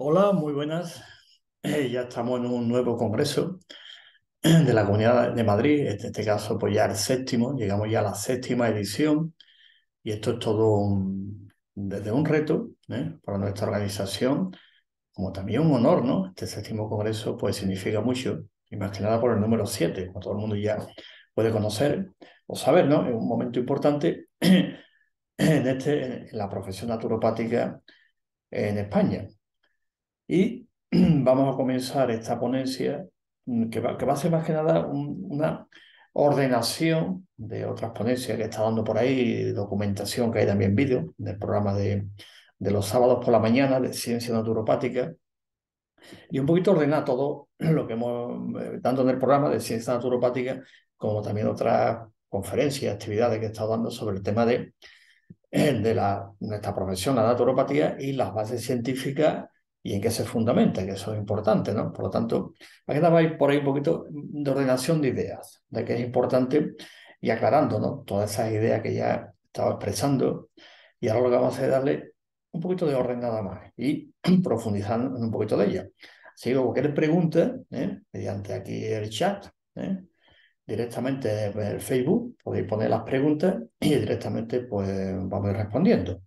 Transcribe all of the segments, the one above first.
Hola, muy buenas. Ya estamos en un nuevo congreso de la Comunidad de Madrid, en este caso pues ya el séptimo, llegamos ya a la séptima edición y esto es todo desde un reto para nuestra organización, como también un honor, ¿no? Este séptimo congreso pues significa mucho, y más que nada por el número 7, como todo el mundo ya puede conocer o saber, ¿no? Es un momento importante en la profesión naturopática en España. Y vamos a comenzar esta ponencia que va a ser más que nada una ordenación de otras ponencias que está dando por ahí, documentación que hay también vídeo del programa de los sábados por la mañana de ciencia naturopática y un poquito ordenar todo lo que hemos dando en el programa de ciencia naturopática, como también otras conferencias, actividades que he estado dando sobre el tema de nuestra profesión, la naturopatía y las bases científicas y en qué se fundamenta, que eso es importante, ¿no? Por lo tanto, aquí va a ir por ahí un poquito de ordenación de ideas, de qué es importante y aclarando, ¿no? Todas esas ideas que ya estaba expresando y ahora lo que vamos a hacer es darle un poquito de orden nada más y profundizar en un poquito de ella. Así que cualquier pregunta, mediante aquí el chat, ¿eh? Directamente en el Facebook, podéis poner las preguntas y directamente pues vamos a ir respondiendo.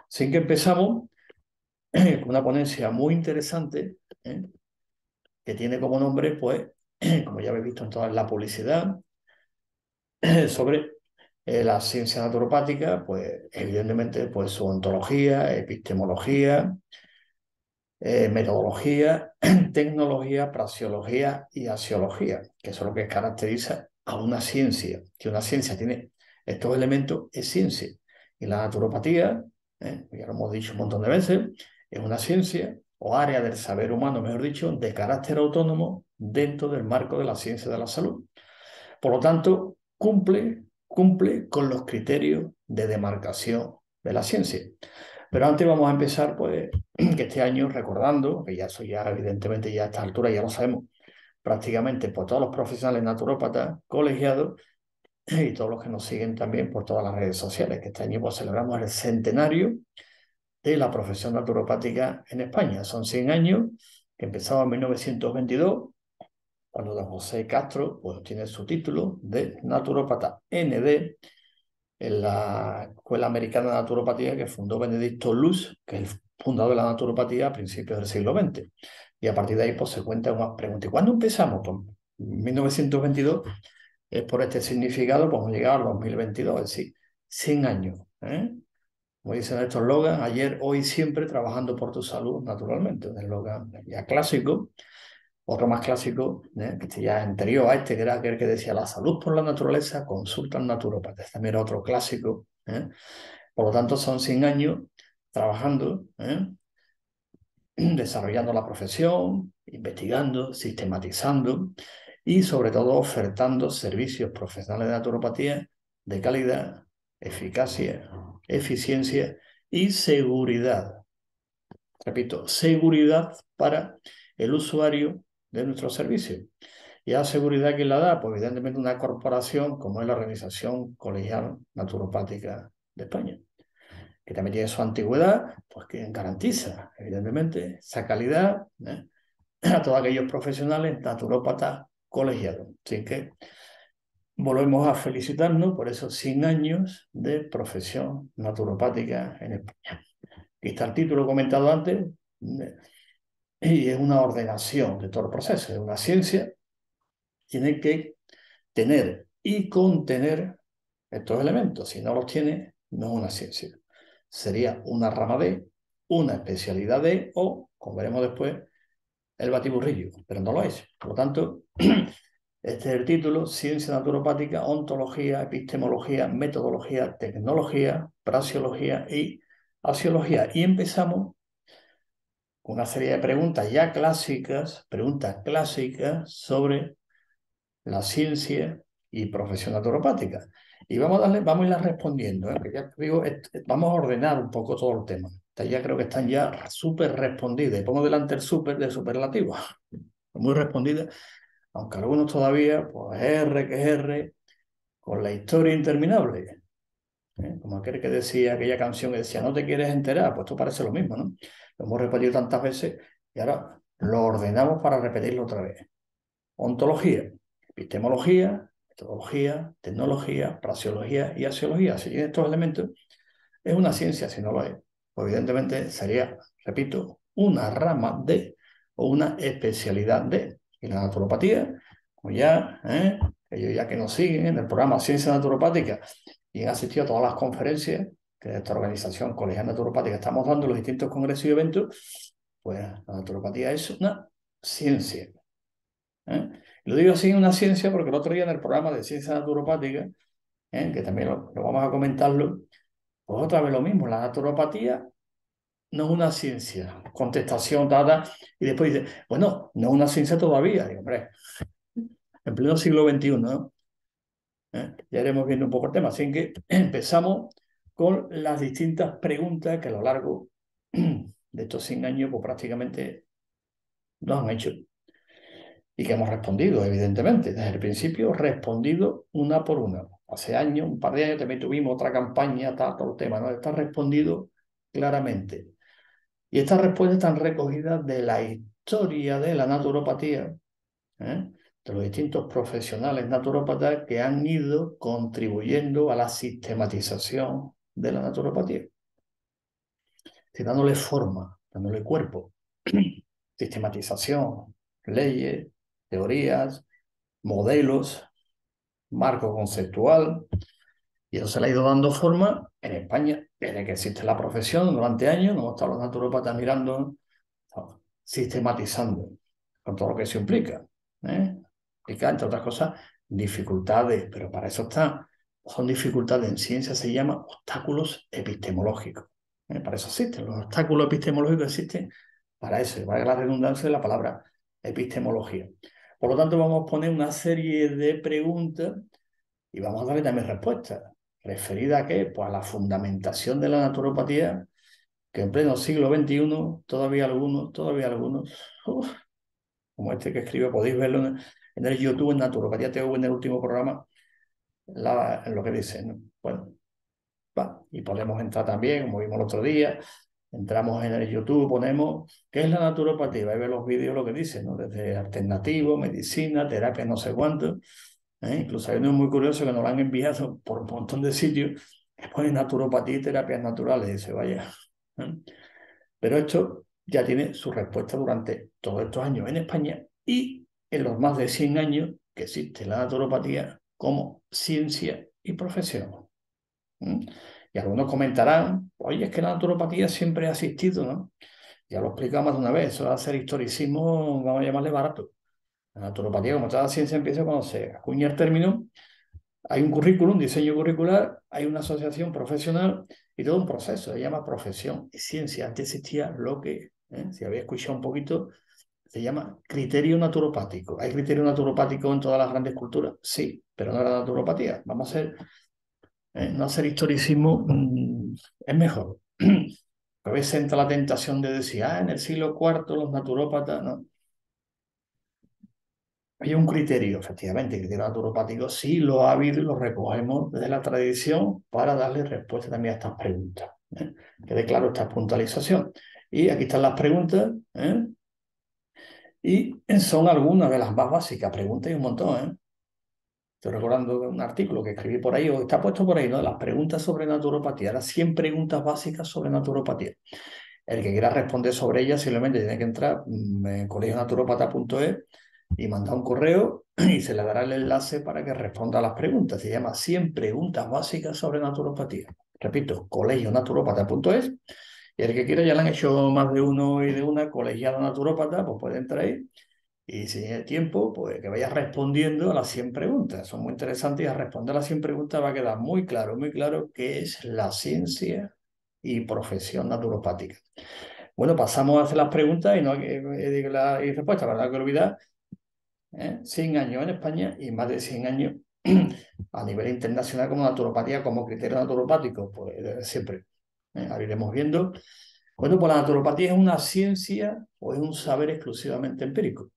Así que empezamos con una ponencia muy interesante, ¿eh? Que tiene como nombre, pues, como ya habéis visto en toda la publicidad, sobre la ciencia naturopática, pues evidentemente pues su ontología, epistemología, metodología, tecnología, praxeología y axiología, que eso es lo que caracteriza a una ciencia. Que una ciencia tiene estos elementos, es ciencia. Y la naturopatía, ya lo hemos dicho un montón de veces, es una ciencia o área del saber humano, mejor dicho, de carácter autónomo dentro del marco de la ciencia de la salud. Por lo tanto, cumple con los criterios de demarcación de la ciencia. Pero antes vamos a empezar, pues, que este año recordando, que ya eso ya evidentemente ya a esta altura ya lo sabemos, prácticamente por todos los profesionales naturópatas, colegiados y todos los que nos siguen también por todas las redes sociales, que este año pues celebramos el centenario de la profesión naturopática en España. Son 100 años que empezaba en 1922, cuando don José Castro pues, tiene su título de naturópata ND en la Escuela Americana de Naturopatía que fundó Benedicto Luz, que es el fundador de la naturopatía a principios del siglo XX. Y a partir de ahí pues, se cuentan unas preguntas. ¿Y cuándo empezamos? Pues en 1922 es por este significado, pues hemos llegado al 2022, es decir, 100 años. Como dicen estos eslogan, ayer, hoy, siempre, trabajando por tu salud, naturalmente. Un eslogan ya clásico. Otro más clásico, que este ya es anterior a este, que era aquel que decía la salud por la naturaleza, consulta al naturópata. Este también era otro clásico. Por lo tanto, son 100 años trabajando, desarrollando la profesión, investigando, sistematizando y sobre todo ofertando servicios profesionales de naturopatía de calidad, eficacia, eficiencia y seguridad. Repito, seguridad para el usuario de nuestro servicio. ¿Y la seguridad quién la da? Pues evidentemente una corporación como es la Organización Colegial Naturopática de España, que también tiene su antigüedad, pues que garantiza evidentemente esa calidad a todos aquellos profesionales naturópatas colegiados. Así que volvemos a felicitarnos por esos 100 años de profesión naturopática en España. Aquí está el título comentado antes, y es una ordenación de todo el proceso, es una ciencia, tiene que tener y contener estos elementos. Si no los tiene, no es una ciencia. Sería una rama de, una especialidad de, o, como veremos después, el batiburrillo, pero no lo es. Por lo tanto, este es el título: Ciencia naturopática, ontología, epistemología, metodología, tecnología, praxeología y axiología. Y empezamos con una serie de preguntas clásicas sobre la ciencia y profesión naturopática. Y vamos a irlas respondiendo, que ya te digo, vamos a ordenar un poco todo el tema. Ya creo que están ya súper respondidas. Y pongo delante el súper de superlativo. Muy respondidas, aunque algunos todavía, pues R que es R, con la historia interminable. Como aquel que decía, aquella canción que decía, no te quieres enterar, pues esto parece lo mismo, ¿no? Lo hemos repetido tantas veces Y ahora lo ordenamos para repetirlo otra vez. Ontología, epistemología, metodología, tecnología, praxeología y axiología. Si tiene estos elementos, es una ciencia. Si no lo es, pues evidentemente sería, repito, una rama de o una especialidad de. Y la naturopatía, pues ya, ellos ya que nos siguen en el programa Ciencia Naturopática y han asistido a todas las conferencias que de esta organización Colegial Naturopática estamos dando en los distintos congresos y eventos, pues la naturopatía es una ciencia. Lo digo así, una ciencia, porque el otro día en el programa de Ciencia Naturopática, que también lo vamos a comentarlo, pues otra vez lo mismo, la naturopatía no es una ciencia, contestación dada, y después dice, bueno, no es una ciencia todavía. Digo, hombre, en pleno siglo XXI, ¿no? Ya iremos viendo un poco el tema. Así que empezamos con las distintas preguntas que a lo largo de estos 100 años, pues prácticamente nos han hecho y que hemos respondido, evidentemente. Desde el principio, respondido una por una. Hace años, un par de años, también tuvimos otra campaña, todo el tema, ¿no? Está respondido claramente. Y estas respuestas están recogidas de la historia de la naturopatía, de los distintos profesionales naturópatas que han ido contribuyendo a la sistematización de la naturopatía, dándole forma, dándole cuerpo, sistematización, leyes, teorías, modelos, marco conceptual, y eso se le ha ido dando forma en España desde que existe la profesión durante años. Nos hemos estado los naturópatas mirando, sistematizando con todo lo que eso implica. Implica, entre otras cosas, dificultades, pero para eso son dificultades. En ciencia se llaman obstáculos epistemológicos. Para eso existen. Los obstáculos epistemológicos existen para eso, valga la redundancia de la palabra epistemología. Por lo tanto, vamos a poner una serie de preguntas y vamos a darle también respuestas. ¿Referida a qué? Pues a la fundamentación de la naturopatía, que en pleno siglo XXI, todavía algunos, como este que escribe, podéis verlo en el YouTube, en Naturopatía TV, en el último programa, en lo que dice, ¿no? Bueno, va. Y podemos entrar también, como vimos el otro día, entramos en el YouTube, ponemos ¿qué es la naturopatía? Y ver los vídeos, lo que dice, ¿no? Desde alternativo, medicina, terapia, no sé cuánto. Incluso hay uno muy curioso que nos lo han enviado por un montón de sitios, que pone naturopatía y terapias naturales, y dice, vaya. Pero esto ya tiene su respuesta durante todos estos años en España y en los más de 100 años que existe la naturopatía como ciencia y profesión. Y algunos comentarán, oye, es que la naturopatía siempre ha existido, ¿no? Ya lo explicamos más de una vez, eso va a ser historicismo, vamos a llamarle barato. La naturopatía, como toda ciencia, empieza cuando se acuña el término. Hay un currículum, diseño curricular, hay una asociación profesional y todo un proceso. Se llama profesión y ciencia. Antes existía lo que, si habéis escuchado un poquito, se llama criterio naturopático. ¿Hay criterio naturopático en todas las grandes culturas? Sí, pero no era naturopatía. Vamos a hacer, no hacer historicismo, es mejor. A veces entra la tentación de decir, en el siglo IV los naturópatas, no. Hay un criterio, efectivamente, criterio naturopático, sí lo ha habido y lo recogemos desde la tradición para darle respuesta también a estas preguntas. Quede claro esta puntualización. Y aquí están las preguntas, y son algunas de las más básicas. Preguntas y un montón. Estoy recordando un artículo que escribí por ahí, o está puesto por ahí, ¿no? Las preguntas sobre naturopatía. Ahora 100 preguntas básicas sobre naturopatía. El que quiera responder sobre ellas simplemente tiene que entrar en colegionaturopata.es y mandar un correo y se le dará el enlace para que responda a las preguntas. Se llama 100 preguntas básicas sobre naturopatía. Repito, colegionaturopata.es. Y el que quiera, ya le han hecho más de uno y de una, colegiado naturópata, pues puede entrar ahí. Y si tiene tiempo, pues que vaya respondiendo a las 100 preguntas. Son muy interesantes y al responder a las 100 preguntas va a quedar muy claro qué es la ciencia y profesión naturopática. Bueno, pasamos a hacer las preguntas y no digo la respuesta, ¿verdad? Que olvidar. 100 años en España y más de 100 años a nivel internacional como naturopatía, como criterio naturopático, pues desde siempre. Ahora iremos viendo. Bueno, pues la naturopatía es una ciencia o es un saber exclusivamente empírico.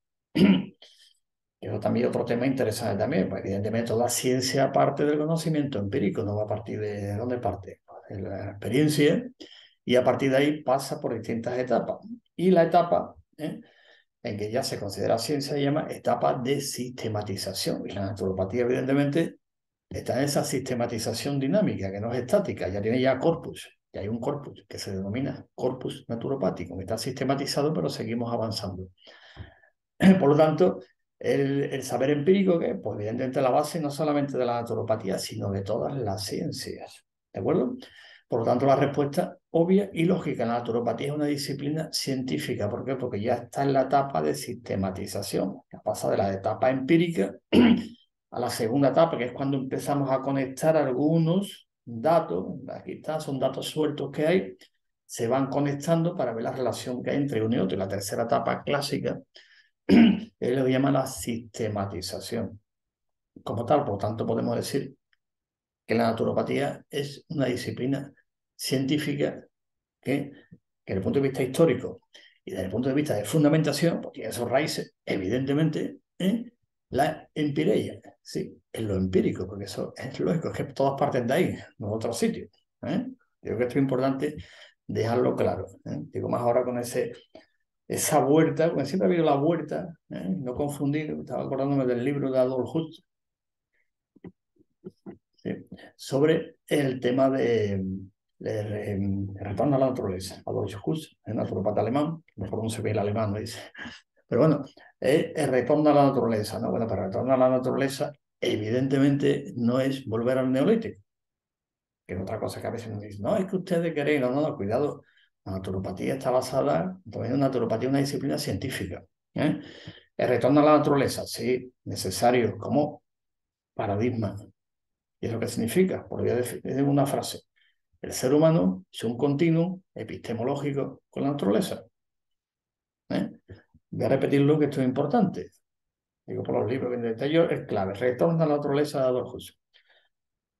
Eso también es otro tema interesante también. Pues, evidentemente, toda ciencia parte del conocimiento empírico, no va a partir de dónde parte, pues, de la experiencia, y a partir de ahí pasa por distintas etapas. Y la etapa ¿eh? En que ya se considera ciencia, se llama etapa de sistematización. Y la naturopatía, evidentemente, está en esa sistematización dinámica, que no es estática, ya tiene ya corpus, ya hay un corpus que se denomina corpus naturopático, que está sistematizado, pero seguimos avanzando. Por lo tanto, el saber empírico, que pues evidentemente la base no solamente de la naturopatía, sino de todas las ciencias. ¿De acuerdo? Por lo tanto, la respuesta obvia y lógica. La naturopatía es una disciplina científica. ¿Por qué? Porque ya está en la etapa de sistematización. Ya pasa de la etapa empírica a la segunda etapa, que es cuando empezamos a conectar algunos datos. Aquí está, son datos sueltos que hay. Se van conectando para ver la relación que hay entre uno y otro. Y la tercera etapa clásica es lo que llama la sistematización. Como tal, por lo tanto, podemos decir que la naturopatía es una disciplina científica que desde el punto de vista histórico y desde el punto de vista de fundamentación, pues tiene esos raíces, evidentemente, en la empireia, sí, en lo empírico, porque eso es lógico, es que todas parten de ahí, no de otro sitio. Creo que esto es importante dejarlo claro. Digo más ahora con esa vuelta, porque siempre ha habido la vuelta, no confundir, estaba acordándome del libro de Adolf Huss, ¿sí? Sobre el tema de retorno a la naturaleza. Adolf Huss, el naturopata alemán, mejor no se ve el alemán, ¿no? Dice. Pero bueno, el retorno a la naturaleza, ¿no? Bueno, para retorno a la naturaleza, evidentemente no es volver al neolítico, que es otra cosa que a veces nos dicen, no, es que ustedes queréis, no, no, no, cuidado, la naturopatía está basada, también la naturopatía es una disciplina científica. ¿eh? El retorno a la naturaleza, sí, necesario como paradigma. ¿Y eso qué significa? Pues voy a decir una frase. El ser humano es un continuum epistemológico con la naturaleza. ¿eh? Voy a repetirlo, que esto es importante. Digo, por los libros que en detalle es clave. Retorno a la naturaleza de Adolf Huss.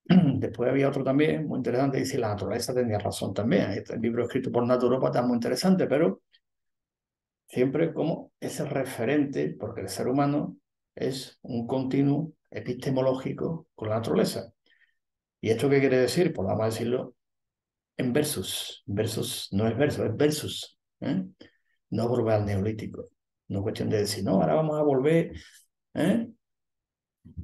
Después había otro también muy interesante, dice la naturaleza tenía razón también. Este libro escrito por naturópatas muy interesante, pero siempre como ese referente, porque el ser humano es un continuum epistemológico con la naturaleza. ¿Y esto qué quiere decir? Pues vamos a decirlo en versus. Versus no es verso, es versus. No volver al neolítico. No es cuestión de decir, no, ahora vamos a volver a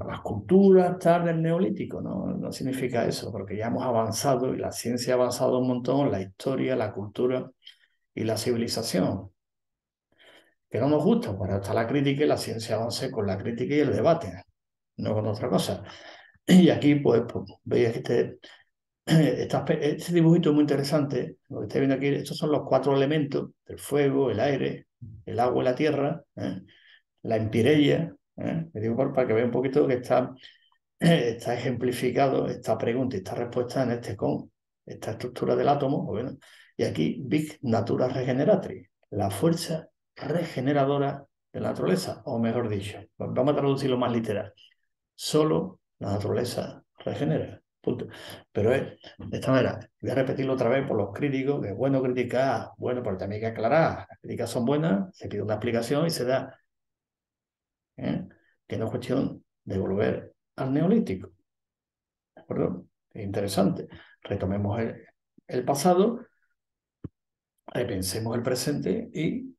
las culturas tal del neolítico. No, no significa eso, porque ya hemos avanzado y la ciencia ha avanzado un montón, la historia, la cultura y la civilización. Que no nos gusta, para está la crítica y la ciencia avance con la crítica y el debate, no con otra cosa. Y aquí, pues veis este dibujito es muy interesante. Lo que estáis viendo aquí, estos son los 4 elementos: el fuego, el aire, el agua y la tierra, la empireia. Me digo para que vean un poquito que está ejemplificado esta pregunta y esta respuesta en esta estructura del átomo. Bueno, y aquí, Big Natura Regeneratrix, la fuerza regeneradora de la naturaleza, o mejor dicho, vamos a traducirlo más literal. Solo la naturaleza regenera. Punto. Pero es de esta manera. Voy a repetirlo otra vez por los críticos, que es bueno criticar, bueno, pero también hay que aclarar. Las críticas son buenas, se pide una explicación y se da. Que no es cuestión de volver al neolítico. ¿De acuerdo? Es interesante. Retomemos el pasado, repensemos el presente y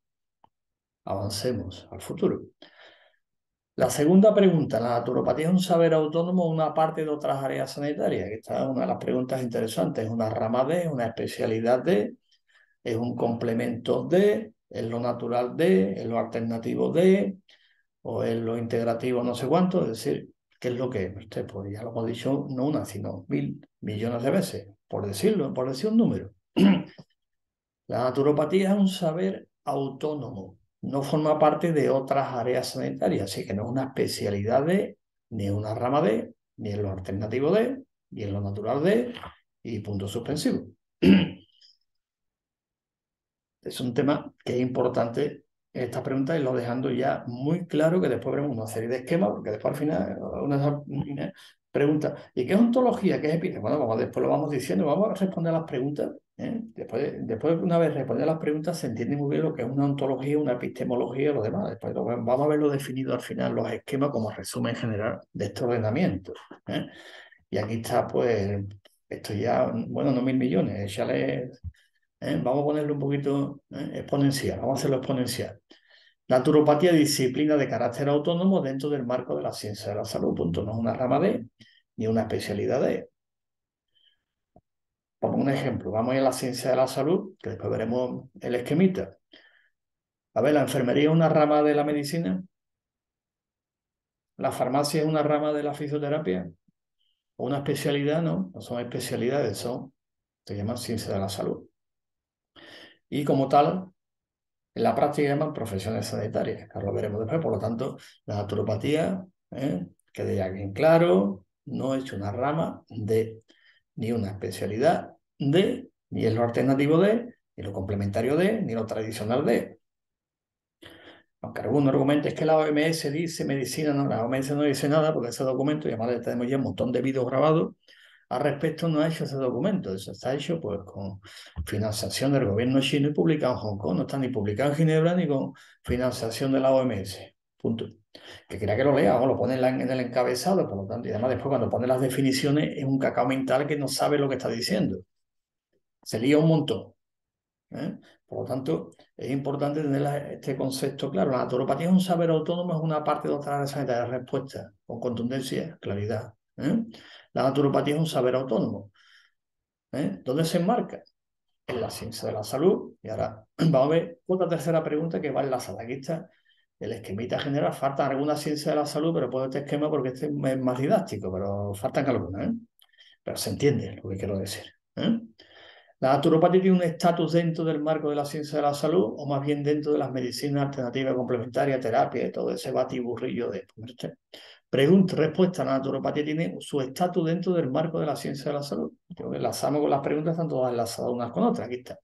avancemos al futuro. La segunda pregunta, ¿la naturopatía es un saber autónomo o una parte de otras áreas sanitarias? Esta es una de las preguntas interesantes. ¿Es una rama de, es una especialidad de, es un complemento de, es lo natural de, es lo alternativo de, o es lo integrativo no sé cuánto? Es decir, ¿qué es lo que es? Usted, pues ya lo hemos dicho no una, sino 1.000 millones de veces, por decirlo, por decir un número. La naturopatía es un saber autónomo, no forma parte de otras áreas sanitarias, así que no es una especialidad de, ni una rama de, ni en lo alternativo de, ni en lo natural de, y punto suspensivo. Es un tema que es importante en esta pregunta y lo dejando ya muy claro, que después veremos una serie de esquemas, porque después al final una pregunta, ¿y qué es ontología? ¿Qué es epistemología? Bueno, después lo vamos diciendo, vamos a responder a las preguntas. Después, una vez responder a las preguntas, se entiende muy bien lo que es una ontología, una epistemología y lo demás. Después vamos a verlo definido al final, los esquemas como resumen general de este ordenamiento. Y aquí está, pues, esto ya, bueno, no 1.000 millones, échale Vamos a ponerlo un poquito exponencial, vamos a hacerlo exponencial. Naturopatía, disciplina de carácter autónomo dentro del marco de la ciencia de la salud. Punto. No es una rama de ni una especialidad de. Por un ejemplo, vamos a ir a la ciencia de la salud, que después veremos el esquemita. A ver, la enfermería es una rama de la medicina, la farmacia es una rama de la fisioterapia, o una especialidad, ¿no? No son especialidades, se llaman ciencia de la salud. Y como tal, en la práctica llaman profesiones sanitarias, que ahora lo veremos después. Por lo tanto, la naturopatía, quede ya bien claro, no es una rama de, ni una especialidad de, ni es lo alternativo de, ni lo complementario de, ni lo tradicional de. Aunque algunos argumentos es que la OMS dice medicina, no, la OMS no dice nada porque ese documento, y además tenemos ya un montón de vídeos grabados al respecto, no ha hecho ese documento. Eso está hecho pues con financiación del gobierno chino y publicado en Hong Kong. No está ni publicado en Ginebra ni con financiación de la OMS. Punto. Que quiera que lo lea o lo pone en el encabezado, por lo tanto, y además después cuando pone las definiciones es un cacao mental que no sabe lo que está diciendo. Se lía un montón. Por lo tanto, es importante tener este concepto claro. La naturopatía es un saber autónomo, es una parte de otra área sanitaria de respuesta con contundencia, claridad. La naturopatía es un saber autónomo. ¿Dónde se enmarca? En la ciencia de la salud. Y ahora vamos a ver otra tercera pregunta que va enlazada. Aquí está el esquemita general. Faltan algunas ciencias de la salud, pero puedo este esquema porque este es más didáctico, pero faltan algunas. Pero se entiende lo que quiero decir. ¿La naturopatía tiene un estatus dentro del marco de la ciencia de la salud o más bien dentro de las medicinas alternativas complementarias, terapia y todo ese batiburrillo de... Pregunta, respuesta, la naturopatía tiene su estatus dentro del marco de la ciencia de la salud. Yo enlazamos con las preguntas, están todas enlazadas unas con otras, aquí está.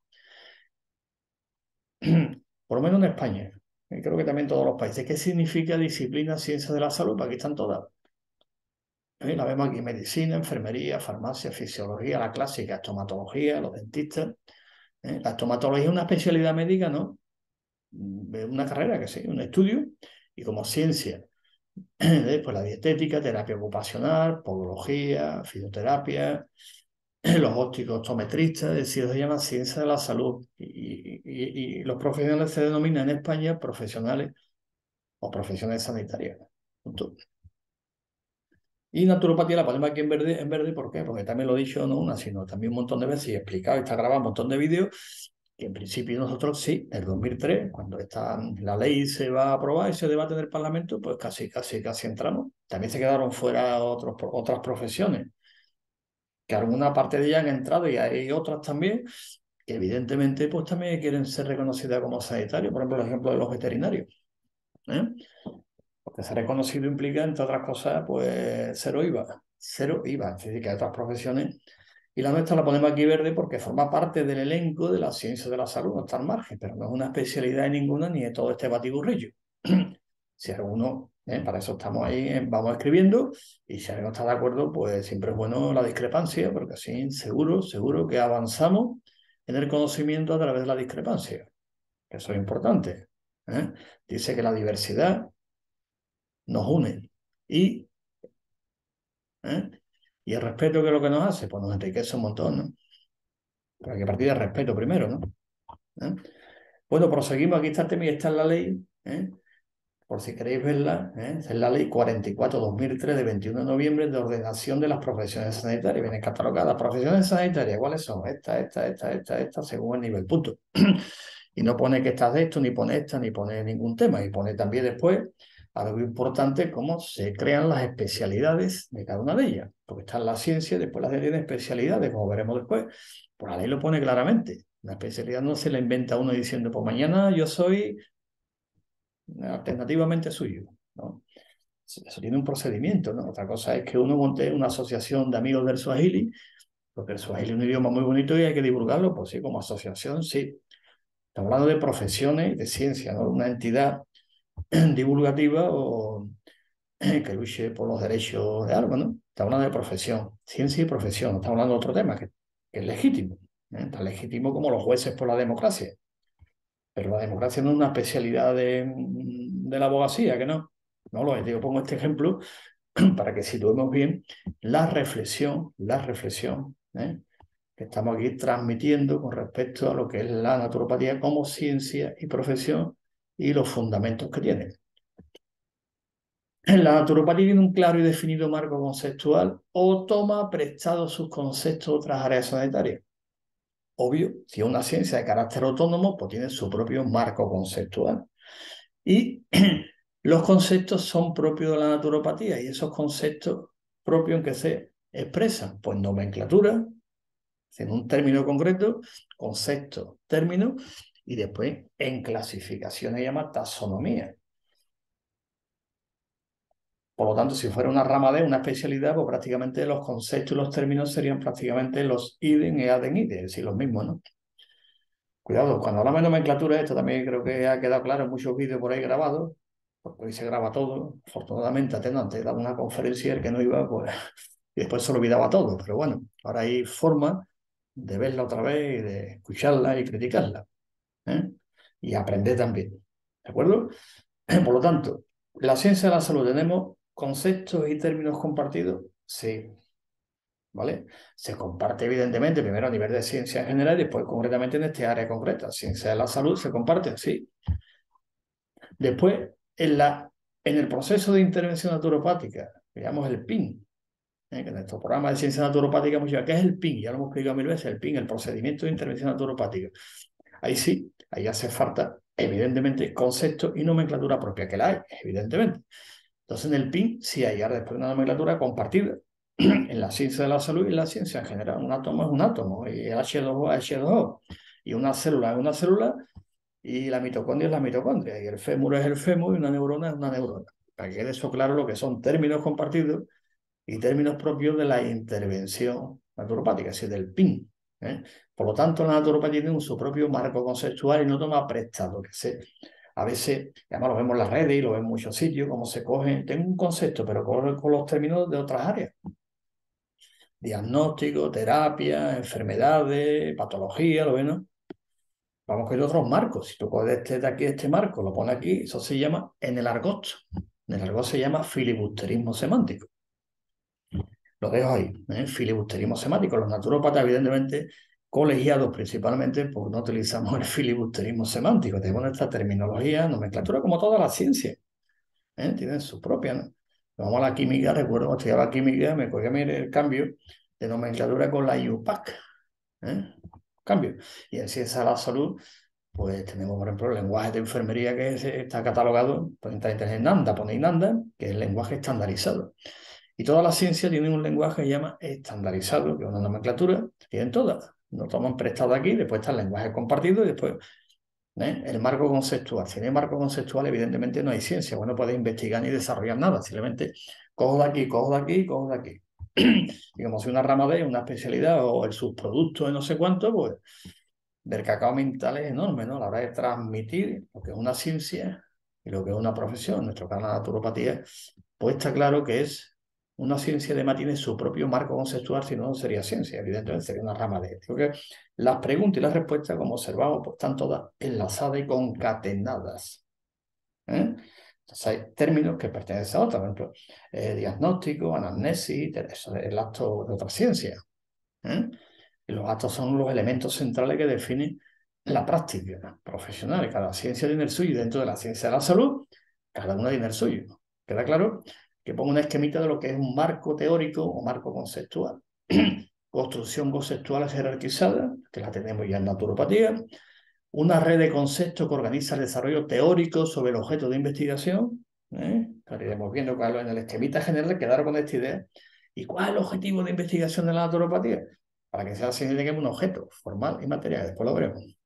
Por lo menos en España, y creo que también en todos los países. ¿Qué significa disciplina ciencia de la salud? Pues aquí están todas. La vemos aquí, medicina, enfermería, farmacia, fisiología, la clásica, estomatología, los dentistas. La estomatología es una especialidad médica, ¿no? Es una carrera que sí, un estudio, y como ciencia, pues la dietética, terapia ocupacional, podología, fisioterapia, los ópticos optometristas, es decir, se llama ciencia de la salud. Y los profesionales se denominan en España profesionales o profesiones sanitarias. Punto. Y naturopatía la ponemos aquí en verde, ¿por qué? Porque también lo he dicho no una, sino también un montón de veces y he explicado, está grabado un montón de vídeos, que en principio nosotros sí, en el 2003, cuando la ley se va a aprobar y se debate en el Parlamento, pues casi entramos. También se quedaron fuera otras profesiones, que alguna parte de ellas han entrado y hay otras también, que evidentemente pues también quieren ser reconocidas como sanitarios, por ejemplo, el ejemplo de los veterinarios. ¿eh? Porque ser reconocido implica, entre otras cosas, pues cero IVA. Cero IVA. Es decir, que hay otras profesiones. Y la nuestra la ponemos aquí verde porque forma parte del elenco de la ciencia de la salud, no está al margen, pero no es una especialidad de ninguna ni de todo este batiburrillo. Si alguno, para eso estamos ahí, vamos escribiendo, y si alguien no está de acuerdo, pues siempre es bueno la discrepancia, porque así seguro que avanzamos en el conocimiento a través de la discrepancia, que eso es importante. Dice que la diversidad nos une. ¿Eh? Y el respeto, ¿qué es lo que nos hace? Pues nos enriquece un montón, ¿no? Pero hay que partir del respeto primero, ¿no? ¿Eh? Bueno, proseguimos. Aquí está el tema y está en la ley, por si queréis verla, es la ley 44/2003 de 21 de noviembre de ordenación de las profesiones sanitarias. Vienen catalogadas profesiones sanitarias. ¿Cuáles son? Esta, según el nivel, punto. Y no pone que estas de esto, ni pone esta, ni pone ningún tema. Y pone también después algo importante, cómo se crean las especialidades de cada una de ellas. Porque está en la ciencia, después las tiene especialidades, como veremos después. Por la ley lo pone claramente. La especialidad no se la inventa uno diciendo, pues mañana yo soy alternativamente suyo, ¿no? Eso tiene un procedimiento, ¿no? Otra cosa es que uno monte una asociación de amigos del Swahili, porque el Swahili es un idioma muy bonito y hay que divulgarlo, pues sí, como asociación, sí. Estamos hablando de profesiones, de ciencia, ¿no? Una entidad divulgativa o que luche por los derechos de algo, ¿no? Estamos hablando de profesión, ciencia y profesión. Estamos hablando de otro tema que es legítimo, tan legítimo como los jueces por la democracia. Pero la democracia no es una especialidad de la abogacía, que no. No lo es. Yo pongo este ejemplo para que situemos bien la reflexión, que que estamos aquí transmitiendo con respecto a lo que es la naturopatía como ciencia y profesión y los fundamentos que tiene. La naturopatía tiene un claro y definido marco conceptual o toma prestado sus conceptos de otras áreas sanitarias. Obvio, si es una ciencia de carácter autónomo, pues tiene su propio marco conceptual. Y los conceptos son propios de la naturopatía y esos conceptos propios en que se expresan, pues nomenclatura, en un término concreto, concepto, término, y después en clasificaciones se llama taxonomía. Por lo tanto, si fuera una rama de una especialidad, pues prácticamente los conceptos y los términos serían prácticamente los idem y adem idem, es decir, los mismos, ¿no? Cuidado, cuando hablamos de nomenclatura, esto también creo que ha quedado claro en muchos vídeos por ahí grabados, porque hoy se graba todo. Afortunadamente, antes daba una conferencia y el que no iba, pues, y después se olvidaba todo. Pero bueno, ahora hay forma de verla otra vez y de escucharla y criticarla, ¿eh? Y aprender también. ¿De acuerdo? Por lo tanto, la ciencia de la salud, ¿tenemos conceptos y términos compartidos? Sí. ¿Vale? Se comparte evidentemente primero a nivel de ciencia en general y después concretamente en este área concreta. Ciencia de la salud se comparte, sí. Después, en el proceso de intervención naturopática, digamos el PIN, que en nuestro programa de ciencia naturopática hemos dicho, ¿qué es el PIN? Ya lo hemos explicado mil veces, el PIN, el procedimiento de intervención naturopática. Ahí sí, ahí hace falta, evidentemente, conceptos y nomenclatura propia, que la hay, evidentemente. Entonces, en el PIN sí hay ahora después una nomenclatura compartida en la ciencia de la salud y en la ciencia en general. Un átomo es un átomo, y el H2O es H2O, y una célula es una célula, y la mitocondria es la mitocondria, y el fémur es el fémur, y una neurona es una neurona. Para que quede eso claro, lo que son términos compartidos y términos propios de la intervención naturopática, es decir, del PIN. ¿Eh? Por lo tanto, la naturopatía tiene su propio marco conceptual y no toma prestado, que a veces, además lo vemos en las redes y lo vemos en muchos sitios, cómo se cogen, tengo un concepto, pero con los términos de otras áreas. Diagnóstico, terapia, enfermedades, patología, lo ven, ¿no? Vamos con otros marcos. Si tú coges de aquí, este marco, lo pones aquí, eso se llama en el argot. En el argot se llama filibusterismo semántico. Lo dejo ahí, filibusterismo semántico. Los naturópatas, evidentemente, colegiados principalmente, pues no utilizamos el filibusterismo semántico. Tenemos nuestra terminología, nomenclatura, como toda la ciencia. Tienen su propia, ¿no? Vamos a la química, recuerdo cuando estudiaba química, me cogía el cambio de nomenclatura con la IUPAC. Cambio. Y en ciencia de la salud, pues tenemos, por ejemplo, el lenguaje de enfermería que está catalogado, pues entra en NANDA, pone NANDA, que es el lenguaje estandarizado. Y toda la ciencia tiene un lenguaje que se llama estandarizado, que es una nomenclatura, tienen todas. Nos toman prestado aquí, después está el lenguaje compartido y después el marco conceptual. Si no hay marco conceptual, evidentemente no hay ciencia. Bueno, puedes investigar ni desarrollar nada. Simplemente cojo de aquí, cojo de aquí, cojo de aquí. Y como si una rama de una especialidad o el subproducto de no sé cuánto, pues del cacao mental es enorme, ¿no? A la hora de transmitir lo que es una ciencia y lo que es una profesión. En nuestro caso, la naturopatía, pues está claro que es una ciencia, además tiene su propio marco conceptual, si no, no sería ciencia, evidentemente sería una rama de esto. Que las preguntas y las respuestas, como observamos, pues están todas enlazadas y concatenadas. Entonces hay términos que pertenecen a otros, por ejemplo, diagnóstico, anamnesis, eso es el acto de otra ciencia. Y los actos son los elementos centrales que definen la práctica profesional. Cada ciencia tiene el suyo y dentro de la ciencia de la salud, cada una tiene el suyo. ¿Queda claro? Que pongo una esquemita de lo que es un marco teórico o marco conceptual. Construcción conceptual jerarquizada, que la tenemos ya en naturopatía. Una red de conceptos que organiza el desarrollo teórico sobre el objeto de investigación. Lo iremos viendo cuál en el esquemita general, quedar con esta idea. ¿Y cuál es el objetivo de investigación de la naturopatía? Para que sea así, tenemos un objeto formal y material, después lo veremos.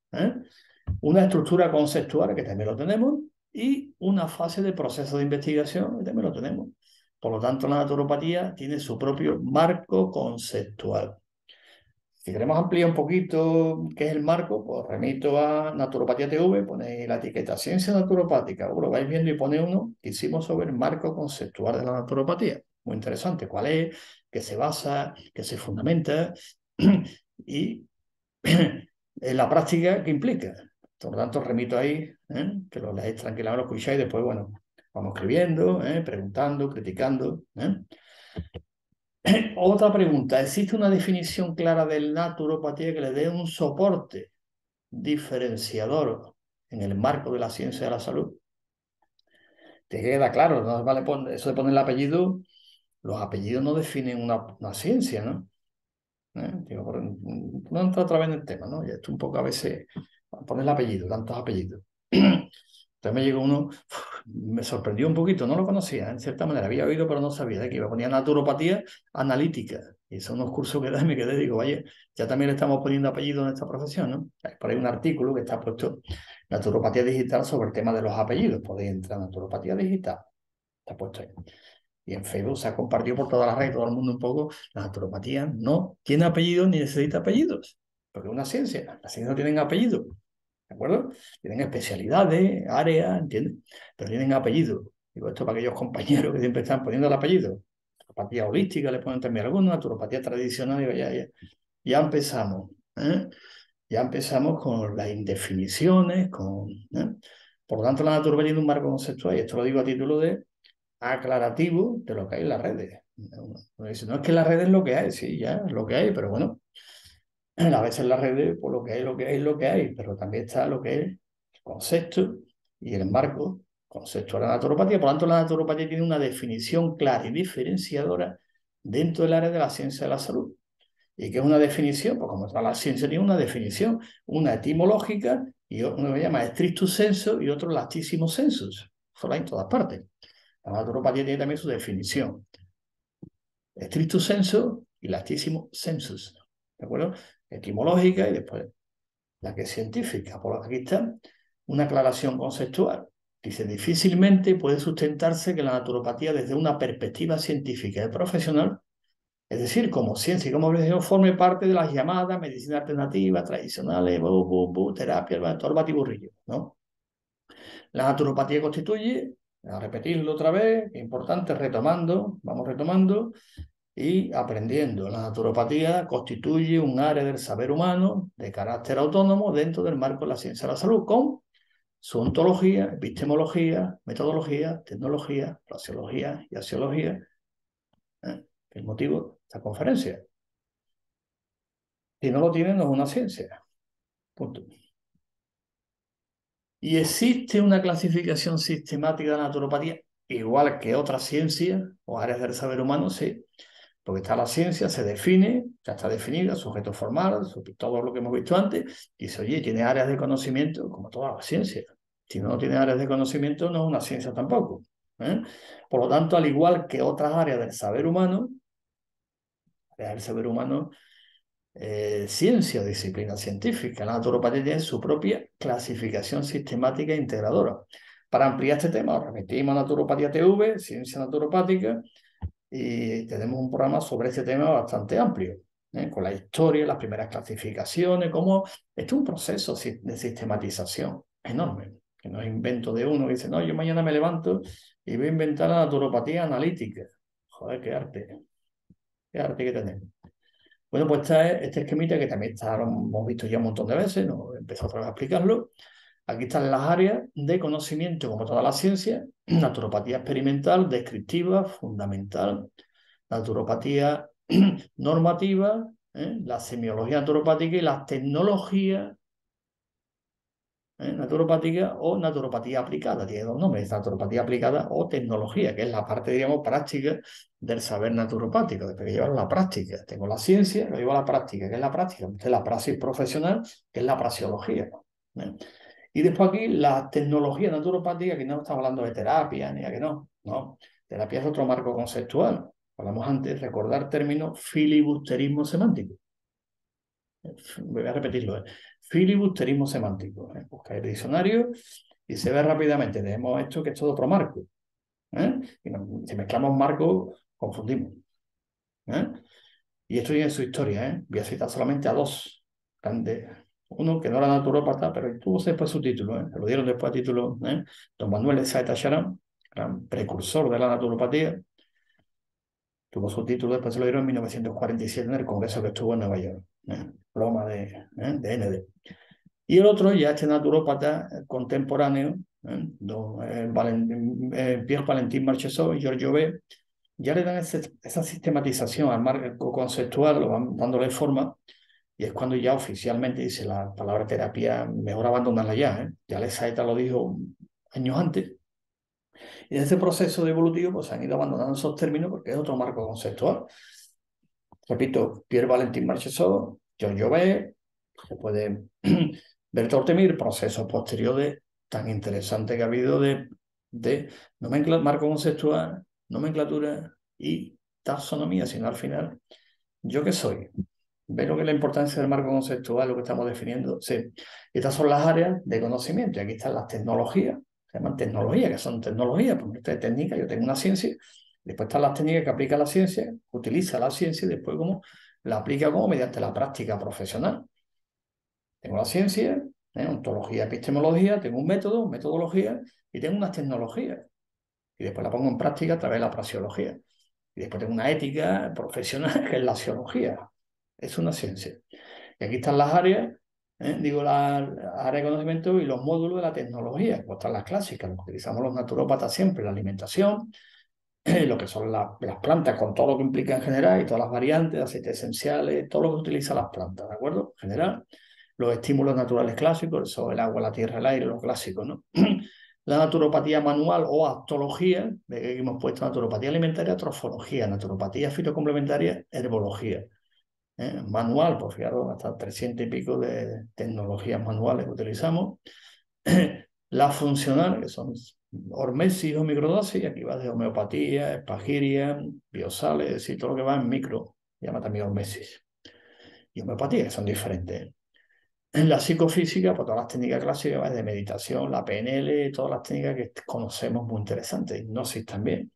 Una estructura conceptual, que también lo tenemos, y una fase de proceso de investigación, que también lo tenemos. Por lo tanto, la naturopatía tiene su propio marco conceptual. Si queremos ampliar un poquito qué es el marco, pues remito a Naturopatía TV, ponéis la etiqueta Ciencia Naturopática, lo vais viendo y pone uno que hicimos sobre el marco conceptual de la naturopatía. Muy interesante, cuál es, qué se basa, qué se fundamenta y en la práctica qué implica. Por lo tanto, remito ahí, que lo leáis tranquilamente, lo escucháis y después, bueno, vamos escribiendo, preguntando, criticando. Otra pregunta, ¿existe una definición clara de naturopatía que le dé un soporte diferenciador en el marco de la ciencia de la salud? Te queda claro, no vale eso de poner el apellido, los apellidos no definen una ciencia, ¿no? Digo, no entra otra vez en el tema, ¿no? Y esto un poco a veces, poner el apellido, tantos apellidos. Entonces me llegó uno, me sorprendió un poquito, no lo conocía, en cierta manera, había oído pero no sabía de que iba a poner naturopatía analítica. Y son unos cursos que da y me quedé, digo, vaya, ya también le estamos poniendo apellido en esta profesión, ¿no? Hay por ahí un artículo que está puesto, naturopatía digital, sobre el tema de los apellidos. Podéis entrar a naturopatía digital, está puesto ahí. Y en Facebook se ha compartido por toda la red, todo el mundo un poco, la naturopatía no tiene apellidos ni necesita apellidos, porque es una ciencia, las ciencias no tienen apellidos. ¿De acuerdo? Tienen especialidades, áreas, ¿entiendes? Pero tienen apellido. Digo esto para aquellos compañeros que siempre están poniendo el apellido. Naturopatía holística, le ponen también algunos, naturopatía tradicional, digo, ya empezamos. ¿Eh? Ya empezamos con las indefiniciones, ¿eh? Por lo tanto, la naturopatía tiene un marco conceptual, y esto lo digo a título de aclarativo de lo que hay en las redes. Uno dice, no es que las redes es lo que hay, sí, ya es lo que hay, pero bueno, a veces en las redes, pues lo que hay, lo que hay, lo que hay, pero también está lo que es el concepto y el marco conceptual de la naturopatía. Por lo tanto, la naturopatía tiene una definición clara y diferenciadora dentro del área de la ciencia de la salud. ¿Y qué es una definición? Pues como toda la ciencia tiene una definición, una etimológica, y uno se llama strictus sensu y otro lactísimo sensus. Eso lo hay en todas partes. La naturopatía tiene también su definición. Strictus sensu y lactísimo sensus. ¿De acuerdo? Etimológica y después la que es científica. Por aquí está una aclaración conceptual. Dice, difícilmente puede sustentarse que la naturopatía desde una perspectiva científica y profesional, es decir, como ciencia y como profesión, forme parte de las llamadas medicinas alternativas, tradicionales, terapia, todo el batiburrillo, ¿no? La naturopatía constituye, a repetirlo otra vez, es importante, retomando, vamos retomando, y aprendiendo. La naturopatía constituye un área del saber humano de carácter autónomo dentro del marco de la ciencia de la salud, con su ontología, epistemología, metodología, tecnología, fraseología y axiología. El motivo de esta conferencia. Si no lo tiene, no es una ciencia. Punto. ¿Y existe una clasificación sistemática de la naturopatía, igual que otras ciencias o áreas del saber humano? Sí. Porque está la ciencia, se define, ya está definida, sujeto formal, todo lo que hemos visto antes, y dice, oye, tiene áreas de conocimiento como toda la ciencia. Si no tiene áreas de conocimiento, no es una ciencia tampoco. ¿Eh? Por lo tanto, al igual que otras áreas del saber humano, ciencia o disciplina científica, la naturopatía tiene su propia clasificación sistemática e integradora. Para ampliar este tema, repetimos Naturopatía TV, Ciencia Naturopática, y tenemos un programa sobre este tema bastante amplio, con la historia, las primeras clasificaciones, como esto es un proceso de sistematización enorme, que no es invento de uno que dice, no, yo mañana me levanto y voy a inventar la naturopatía analítica. Joder, qué arte que tenemos. Bueno, pues este esquemita que también lo hemos visto ya un montón de veces, no empezó otra vez a explicarlo. Aquí están las áreas de conocimiento, como toda la ciencia: naturopatía experimental, descriptiva, fundamental, naturopatía normativa, la semiología naturopática y las tecnologías naturopática o naturopatía aplicada. Tiene dos nombres: naturopatía aplicada o tecnología, que es la parte, digamos, práctica del saber naturopático. Después que llevarlo a la práctica. Tengo la ciencia, lo llevo a la práctica. ¿Qué es la práctica? Esta es la praxis profesional, que es la praxeología. Y después aquí la tecnología naturopática, que no estamos hablando de terapia, ni a que no. No, terapia es otro marco conceptual. Hablamos antes, recordar términos: filibusterismo semántico. Voy a repetirlo. Filibusterismo semántico. Busca el diccionario y se ve rápidamente. Tenemos esto que es todo otro marco. Y si mezclamos marcos, confundimos. Y esto tiene su historia. Voy a citar solamente a dos grandes. Uno que no era naturópata, pero tuvo después su título. Se lo dieron después a título. Don Manuel de Saeta Charan, gran precursor de la naturopatía. Tuvo su título, después se lo dieron en 1947 en el congreso que estuvo en Nueva York. Ploma de ND. Y el otro, ya este naturópata contemporáneo, Pierre Valentin Marchesot y Giorgio B., ya le dan esa sistematización al marco conceptual, lo van dándole forma, y es cuando ya oficialmente dice la palabra terapia, mejor abandonarla ya, ¿eh? Ya la Saeta lo dijo años antes, y en ese proceso de evolutivo pues se han ido abandonando esos términos porque es otro marco conceptual. Repito, Pierre Valentin Marchesot, John Jovet, se puede ver Tortemir, procesos posteriores tan interesantes que ha habido de marco conceptual, nomenclatura y taxonomía, sino al final, ¿yo qué soy? ¿Ves lo que es la importancia del marco conceptual, lo que estamos definiendo? Sí. Estas son las áreas de conocimiento y aquí están las tecnologías, se llaman tecnologías, que son tecnologías, porque esto es técnica, yo tengo una ciencia, después están las técnicas que aplica la ciencia, utiliza la ciencia y después cómo la aplica como mediante la práctica profesional. Tengo la ciencia, ontología, epistemología, tengo un método, metodología y tengo unas tecnologías. Y después la pongo en práctica a través de la praxeología. Y después tengo una ética profesional que es la axiología. Es una ciencia. Y aquí están las áreas, digo, las áreas de conocimiento y los módulos de la tecnología. Pues están las clásicas, lo que utilizamos los naturópatas siempre, la alimentación, lo que son las plantas, con todo lo que implica en general y todas las variantes, aceites esenciales, todo lo que utilizan las plantas, ¿de acuerdo? En general, los estímulos naturales clásicos, el sol, el agua, la tierra, el aire, lo clásico, ¿no? La naturopatía manual o actología, de que hemos puesto naturopatía alimentaria, trofología, naturopatía fitocomplementaria, herbología. Manual, pues fijaros, hasta 300 y pico de tecnologías manuales que utilizamos. La funcional, que son hormesis o microdosis, aquí va de homeopatía, espagiria, biosales, es decir, todo lo que va en micro, se llama también hormesis. Y homeopatía, que son diferentes. En la psicofísica, pues todas las técnicas clásicas, ¿vale? De meditación, la PNL, todas las técnicas que conocemos muy interesantes, hipnosis también.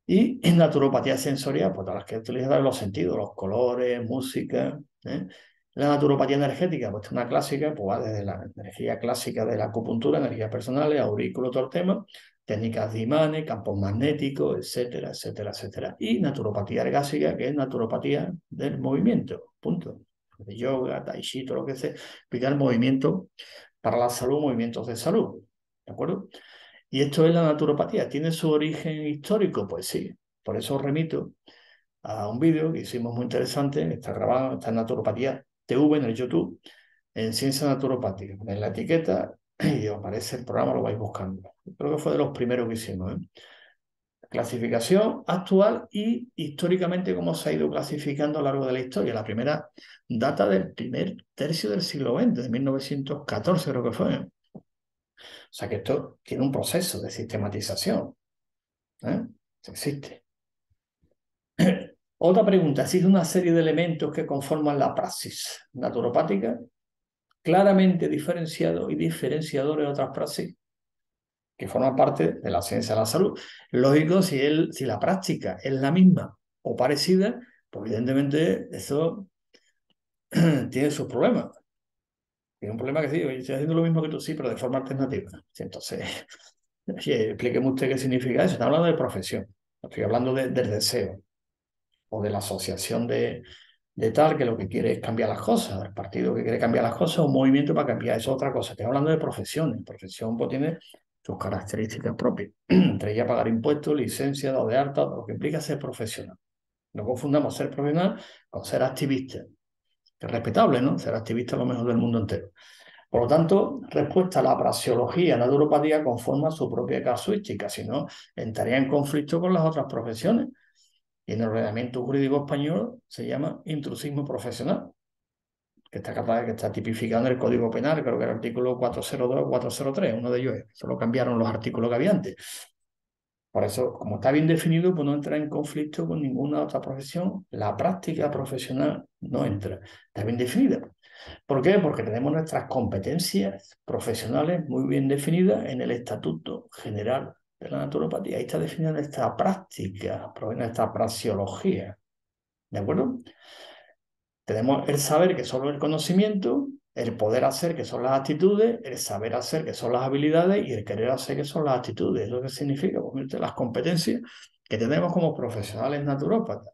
Y en naturopatía sensorial, pues todas las que utilizan los sentidos, los colores, música. La naturopatía energética, pues una clásica, pues va desde la energía clásica de la acupuntura, energías personales, aurículo, todo el tema, técnicas de imanes, campos magnéticos, etcétera, etcétera, etcétera. Y naturopatía ergásica, que es naturopatía del movimiento, punto. De yoga, tai chi, todo lo que se explica el movimiento para la salud, movimientos de salud. ¿De acuerdo? Y esto es la naturopatía. ¿Tiene su origen histórico? Pues sí. Por eso os remito a un vídeo que hicimos muy interesante, está grabado, está en Naturopatía TV en el YouTube, en Ciencia Naturopática. En la etiqueta y os aparece el programa, lo vais buscando. Creo que fue de los primeros que hicimos. Clasificación actual y históricamente cómo se ha ido clasificando a lo largo de la historia. La primera data del primer tercio del siglo XX, de 1914 creo que fue. O sea que esto tiene un proceso de sistematización. Existe. Otra pregunta, ¿existe una serie de elementos que conforman la praxis naturopática claramente diferenciado y diferenciadores de otras praxis que forman parte de la ciencia de la salud? Lógico, si la práctica es la misma o parecida, pues evidentemente eso tiene sus problemas. Tiene un problema que sí, oye, estoy haciendo lo mismo que tú, sí, pero de forma alternativa. Sí, entonces, explíqueme usted qué significa eso. Está hablando de profesión, estoy hablando del deseo o de la asociación de tal que lo que quiere es cambiar las cosas, el partido que quiere cambiar las cosas, un movimiento para cambiar, eso es otra cosa. Estoy hablando de profesiones, profesión pues tiene sus características propias, entre ellas pagar impuestos, licencia, dado de alta, lo que implica ser profesional. No confundamos ser profesional con ser activista, que es respetable, ¿no? Ser activista es lo mejor del mundo entero. Por lo tanto, respuesta a la praxeología, la naturopatía conforma su propia casuística, si no, entraría en conflicto con las otras profesiones. Y en el ordenamiento jurídico español se llama intrusismo profesional, que está tipificado en el Código Penal, creo que era el artículo 402 o 403, uno de ellos. Solo cambiaron los artículos que había antes. Por eso, como está bien definido, pues no entra en conflicto con ninguna otra profesión. La práctica profesional no entra. Está bien definida. ¿Por qué? Porque tenemos nuestras competencias profesionales muy bien definidas en el Estatuto General de la Naturopatía. Ahí está definida nuestra práctica, nuestra praxeología. ¿De acuerdo? Tenemos el saber, que solo el conocimiento, el poder hacer, que son las actitudes, el saber hacer, que son las habilidades, y el querer hacer, que son las actitudes. ¿Eso qué significa? Pues las competencias que tenemos como profesionales naturópatas.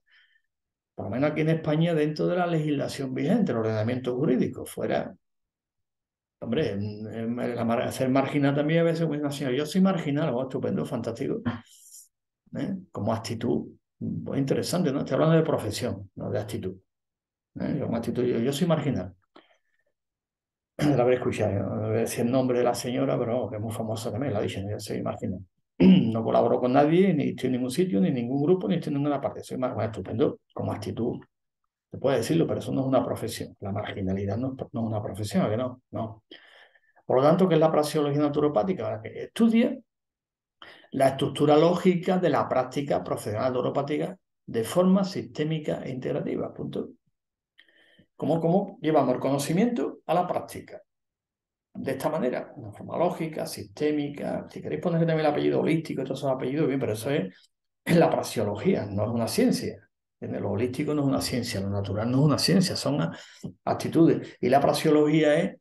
Por lo menos aquí en España, dentro de la legislación vigente, el ordenamiento jurídico, fuera. Hombre, ser marginal también a veces, pues, yo soy marginal, oh, estupendo, fantástico. como actitud. Muy interesante, ¿no? Estoy hablando de profesión, no de actitud. Como actitud, yo soy marginal. La habré escuchado, no voy a decir el nombre de la señora, pero que es muy famosa también, la ha dicho, yo soy marginal. No colaboro con nadie, ni estoy en ningún sitio, ni en ningún grupo, ni estoy en ninguna parte. Soy marginal, estupendo, como actitud. Se puede decirlo, pero eso no es una profesión. La marginalidad no es una profesión, ¿a que no? No. Por lo tanto, ¿qué es la praxeología naturopática? Ahora que estudia la estructura lógica de la práctica profesional naturopática de forma sistémica e integrativa. Punto. ¿Cómo llevamos el conocimiento a la práctica? De esta manera, de una forma lógica, sistémica. Si queréis poner también el apellido holístico, estos son apellidos, bien, pero eso es la praxeología, no es una ciencia. Lo holístico no es una ciencia, lo natural no es una ciencia, son actitudes. Y la praxeología es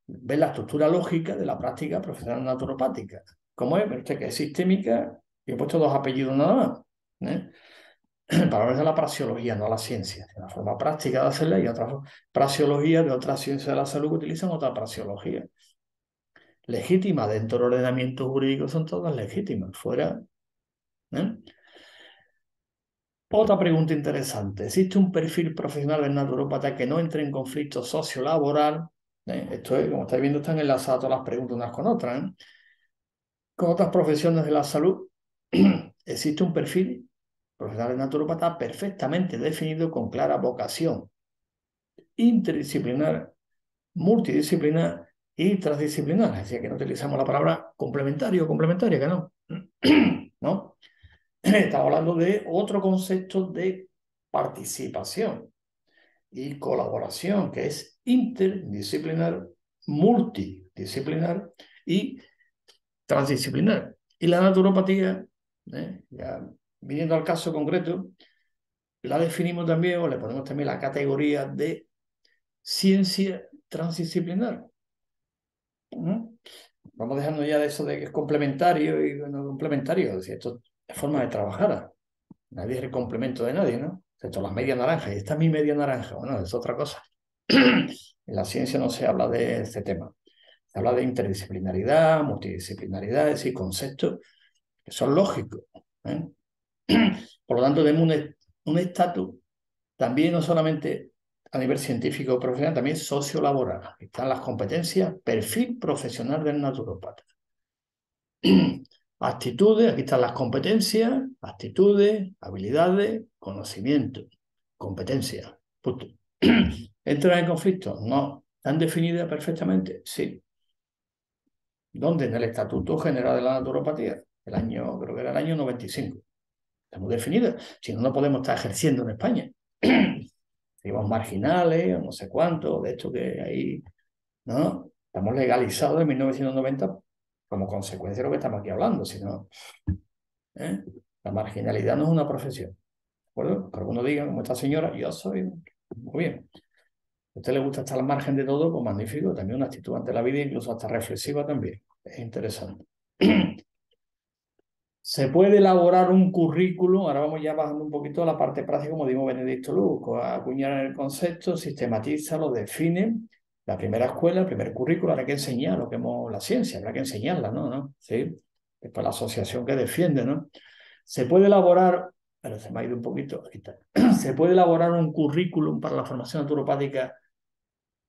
ver la estructura lógica de la práctica profesional naturopática. ¿Cómo es? Este que es sistémica, y he puesto dos apellidos nada más. Para hablar de la praxeología, no la ciencia. Una forma práctica de hacerla y otra praxeología de otras ciencias de la salud que utilizan otra praxeología. Legítima dentro del ordenamiento jurídico, son todas legítimas. Fuera. Otra pregunta interesante. ¿Existe un perfil profesional del naturópata que no entre en conflicto sociolaboral? Esto es, como estáis viendo, están enlazadas todas las preguntas unas con otras. Con otras profesiones de la salud, existe un perfil profesional del naturópata perfectamente definido con clara vocación interdisciplinar, multidisciplinar y transdisciplinar. Es decir, que no utilizamos la palabra complementario o complementaria, que no. ¿No? Estamos hablando de otro concepto de participación y colaboración, que es interdisciplinar, multidisciplinar y transdisciplinar. Y la naturopatía, ya viniendo al caso concreto, la definimos también o le ponemos también la categoría de ciencia transdisciplinar. Vamos dejando ya de eso de que es complementario y no complementario. Es decir, esto es forma de trabajar. Nadie es el complemento de nadie, ¿no? Excepto las medias naranjas. Y esta es mi media naranja. Bueno, es otra cosa. En la ciencia no se habla de este tema. Se habla de interdisciplinaridad, multidisciplinaridad, es decir, conceptos que son lógicos. Por lo tanto, tenemos un estatus también no solamente a nivel científico o profesional, también sociolaboral. Aquí están las competencias, perfil profesional del naturópata. Actitudes, aquí están las competencias, actitudes, habilidades, conocimiento, competencias. Punto. ¿Entran en conflicto? No. ¿Están definidas perfectamente? Sí. ¿Dónde? En el Estatuto General de la Naturopatía, creo que era el año 95. Estamos definidas. Si no, no podemos estar ejerciendo en España. Digamos marginales, o no sé cuánto, de esto que hay, ¿no? Estamos legalizados en 1990 como consecuencia de lo que estamos aquí hablando, si no, la marginalidad no es una profesión, ¿de acuerdo? Que algunos digan, como esta señora, yo soy, muy bien. A usted le gusta estar al margen de todo, pues magnífico, también una actitud ante la vida, incluso hasta reflexiva también, es interesante. Se puede elaborar un currículum, ahora vamos ya bajando un poquito a la parte práctica, como dijo Benedicto Luco, acuñar el concepto, sistematiza, lo define. La primera escuela, el primer currículum, habrá que enseñar lo que hemos, la ciencia, habrá que enseñarla, ¿no? ¿Sí? Después la asociación que defiende, ¿no? Se puede elaborar, pero se me ha ido un poquito, aquí está. Se puede elaborar un currículum para la formación naturopática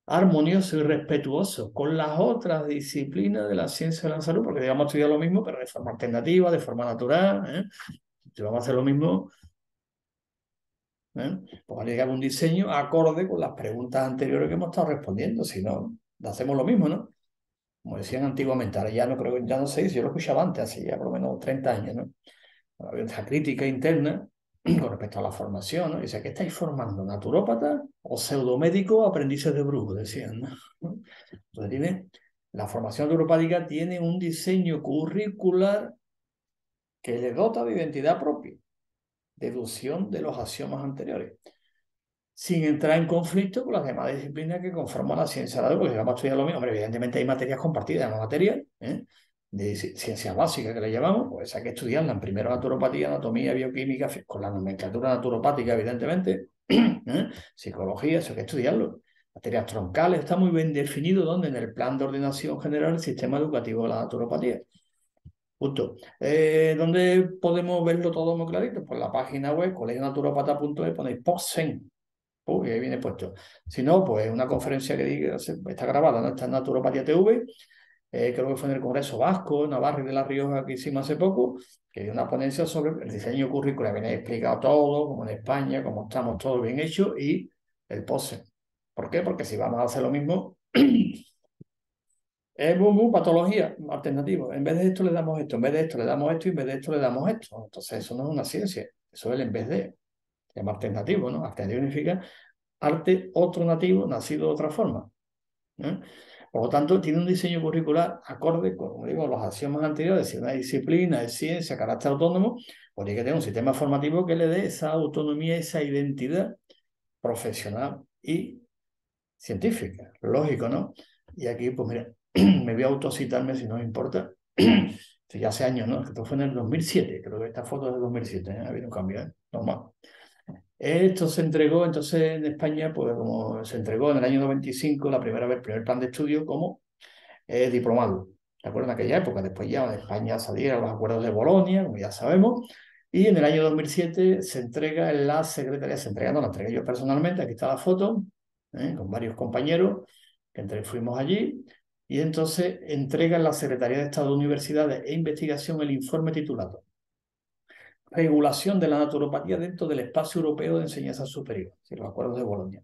armonioso y respetuoso con las otras disciplinas de la ciencia de la salud, porque digamos estudiar lo mismo, pero de forma alternativa, de forma natural. Si vamos a hacer lo mismo, pues vale que haga un diseño acorde con las preguntas anteriores que hemos estado respondiendo, si no, hacemos lo mismo, ¿no? Como decían antiguamente, ahora ya no creo, ya no sé, yo lo escuchaba antes, hace ya por lo menos 30 años, ¿no? Había esta crítica interna con respecto a la formación, ¿no? Dice, ¿qué estáis formando? ¿Naturópatas o pseudomédicos aprendices de brujos? Decían, ¿no? Entonces la formación naturopática tiene un diseño curricular que le dota de identidad propia, deducción de los axiomas anteriores, sin entrar en conflicto con las demás disciplinas que conforman la ciencia de la salud, porque vamos a estudiar lo mismo. Hombre, evidentemente hay materias compartidas, no materias, de ciencias básicas que le llamamos, pues hay que estudiarla en primero naturopatía, anatomía, bioquímica, con la nomenclatura naturopática, evidentemente, psicología, eso hay que estudiarlo. Materias troncales, está muy bien definido donde en el plan de ordenación general del sistema educativo de la naturopatía. Justo. ¿Dónde podemos verlo todo muy clarito? Pues la página web, colegionaturopata.es, ponéis POSEN. Uy, ahí viene puesto. Si no, pues una conferencia que diga, está grabada, ¿no? Está en Naturopatía TV, creo que fue en el Congreso Vasco, Navarra y de La Rioja que hicimos hace poco, que dio una ponencia sobre el diseño curricular. Viene explicado todo, como en España, cómo estamos todos bien hechos y el POSEN. ¿Por qué? Porque si vamos a hacer lo mismo, es patología alternativa. En vez de esto le damos esto, en vez de esto le damos esto y en vez de esto le damos esto. Entonces eso no es una ciencia, eso es el en vez de. Se llama alternativo, ¿no? Alternativo significa arte otro nativo nacido de otra forma. ¿Eh? Por lo tanto, tiene un diseño curricular acorde con, como digo, los axiomas anteriores. Si una disciplina es ciencia, carácter autónomo, pues tiene que tener un sistema formativo que le dé esa autonomía, esa identidad profesional y científica. Lógico, ¿no? Y aquí, pues mira, me voy a autocitarme si no me importa. Esto ya hace años, ¿no? Esto fue en el 2007, creo que esta foto es de 2007, ¿eh? Ha habido un cambio, ¿eh? Normal. Esto se entregó entonces en España, pues como se entregó en el año 95, la primera vez, el primer plan de estudio como diplomado. ¿De acuerdo? En aquella época, después ya en España salieron los acuerdos de Bolonia, como ya sabemos, y en el año 2007 se entrega en la Secretaría, se entrega, no la entregué yo personalmente, aquí está la foto, con varios compañeros que fuimos allí, y entonces entrega en la Secretaría de Estado de Universidades e Investigación el informe titulado Regulación de la naturopatía dentro del espacio europeo de enseñanza superior, los acuerdos de Bolonia,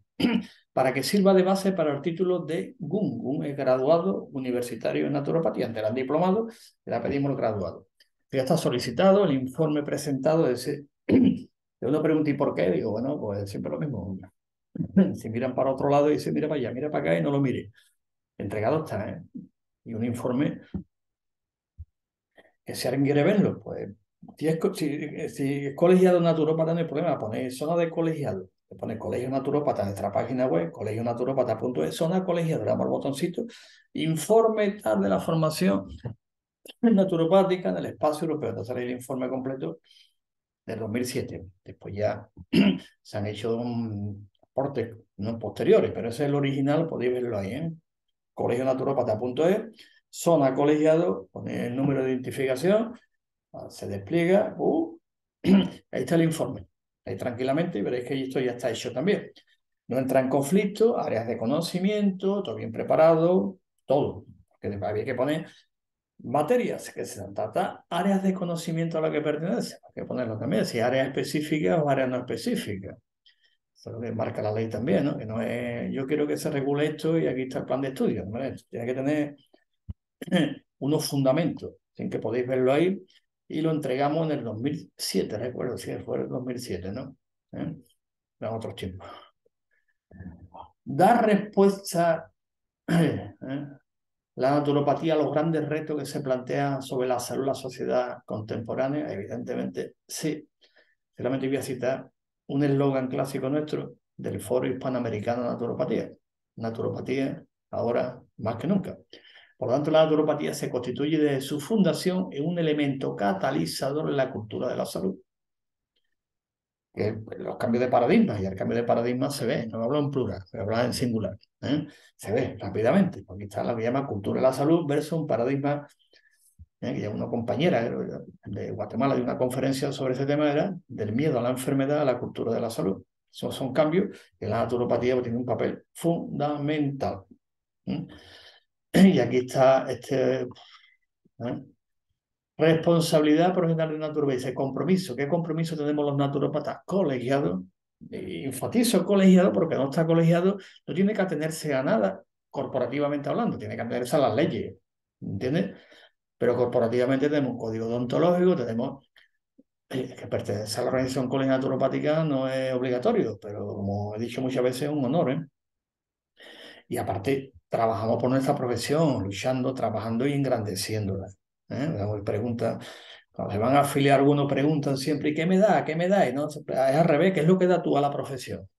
para que sirva de base para el título de GUN. GUN es graduado universitario en naturopatía. Antes eran diplomados, le pedimos el graduado. Ya está solicitado el informe presentado de ese. Yo no pregunté por qué, digo, bueno, pues siempre lo mismo. Si miran para otro lado y dicen, mira para allá, mira para acá y no lo mire. Entregado está, ¿eh? Y un informe que si alguien quiere verlo, pues si es colegiado naturópata no hay problema, pone zona de colegiado, le pone colegio naturópata en nuestra página web, colegionaturopata.es, zona colegiado, le damos el botoncito, informe tal de la formación naturopática en el espacio europeo. Entonces sale el informe completo del 2007. Después ya se han hecho aportes no posteriores, pero ese es el original, podéis verlo ahí, ¿eh? Colegionaturopata.es, zona colegiado, pone el número de identificación, se despliega, ahí está el informe. Ahí tranquilamente y veréis que esto ya está hecho también. No entra en conflicto, áreas de conocimiento, todo bien preparado, todo. Porque había que poner materias que se trata, áreas de conocimiento a las que pertenece. Hay que ponerlo también, si áreas específicas o áreas no específicas. Eso es lo que marca la ley también, ¿no? Que no es, yo quiero que se regule esto y aquí está el plan de estudio. ¿Vale? Tiene que tener unos fundamentos, sin que podéis verlo ahí, y lo entregamos en el 2007, recuerdo, si fue el 2007, ¿no? En otros tiempos. Dar respuesta la naturopatía a los grandes retos que se plantean sobre la salud de la sociedad contemporánea, evidentemente sí. Solamente voy a citar un eslogan clásico nuestro del Foro Hispanoamericano de Naturopatía. Naturopatía ahora más que nunca. Por lo tanto, la naturopatía se constituye desde su fundación en un elemento catalizador en la cultura de la salud. Que los cambios de paradigma, y el cambio de paradigma se ve, no hablo en plural, hablo en singular, ¿eh? Se ve rápidamente, porque está lo que llama cultura de la salud versus un paradigma, que ya una compañera de Guatemala de una conferencia sobre ese tema era del miedo a la enfermedad a la cultura de la salud. Esos son cambios que la naturopatía tiene un papel fundamental. Y aquí está ¿eh? Responsabilidad profesional de naturopatía, dice compromiso. ¿Qué compromiso tenemos los naturópatas? Colegiados. Enfatizo colegiado porque no está colegiado, no tiene que atenerse a nada, corporativamente hablando, tiene que atenerse a las leyes, ¿entiendes? Pero corporativamente tenemos un código deontológico, tenemos que pertenecer a la organización colegial naturopática no es obligatorio, pero como he dicho muchas veces es un honor, ¿eh? Y aparte, trabajamos por nuestra profesión, luchando, trabajando y engrandeciéndola. Pregunta, cuando se van a afiliar algunos preguntan siempre, ¿y qué me da? ¿Qué me da? Y no, es al revés, ¿qué es lo que da tú a la profesión?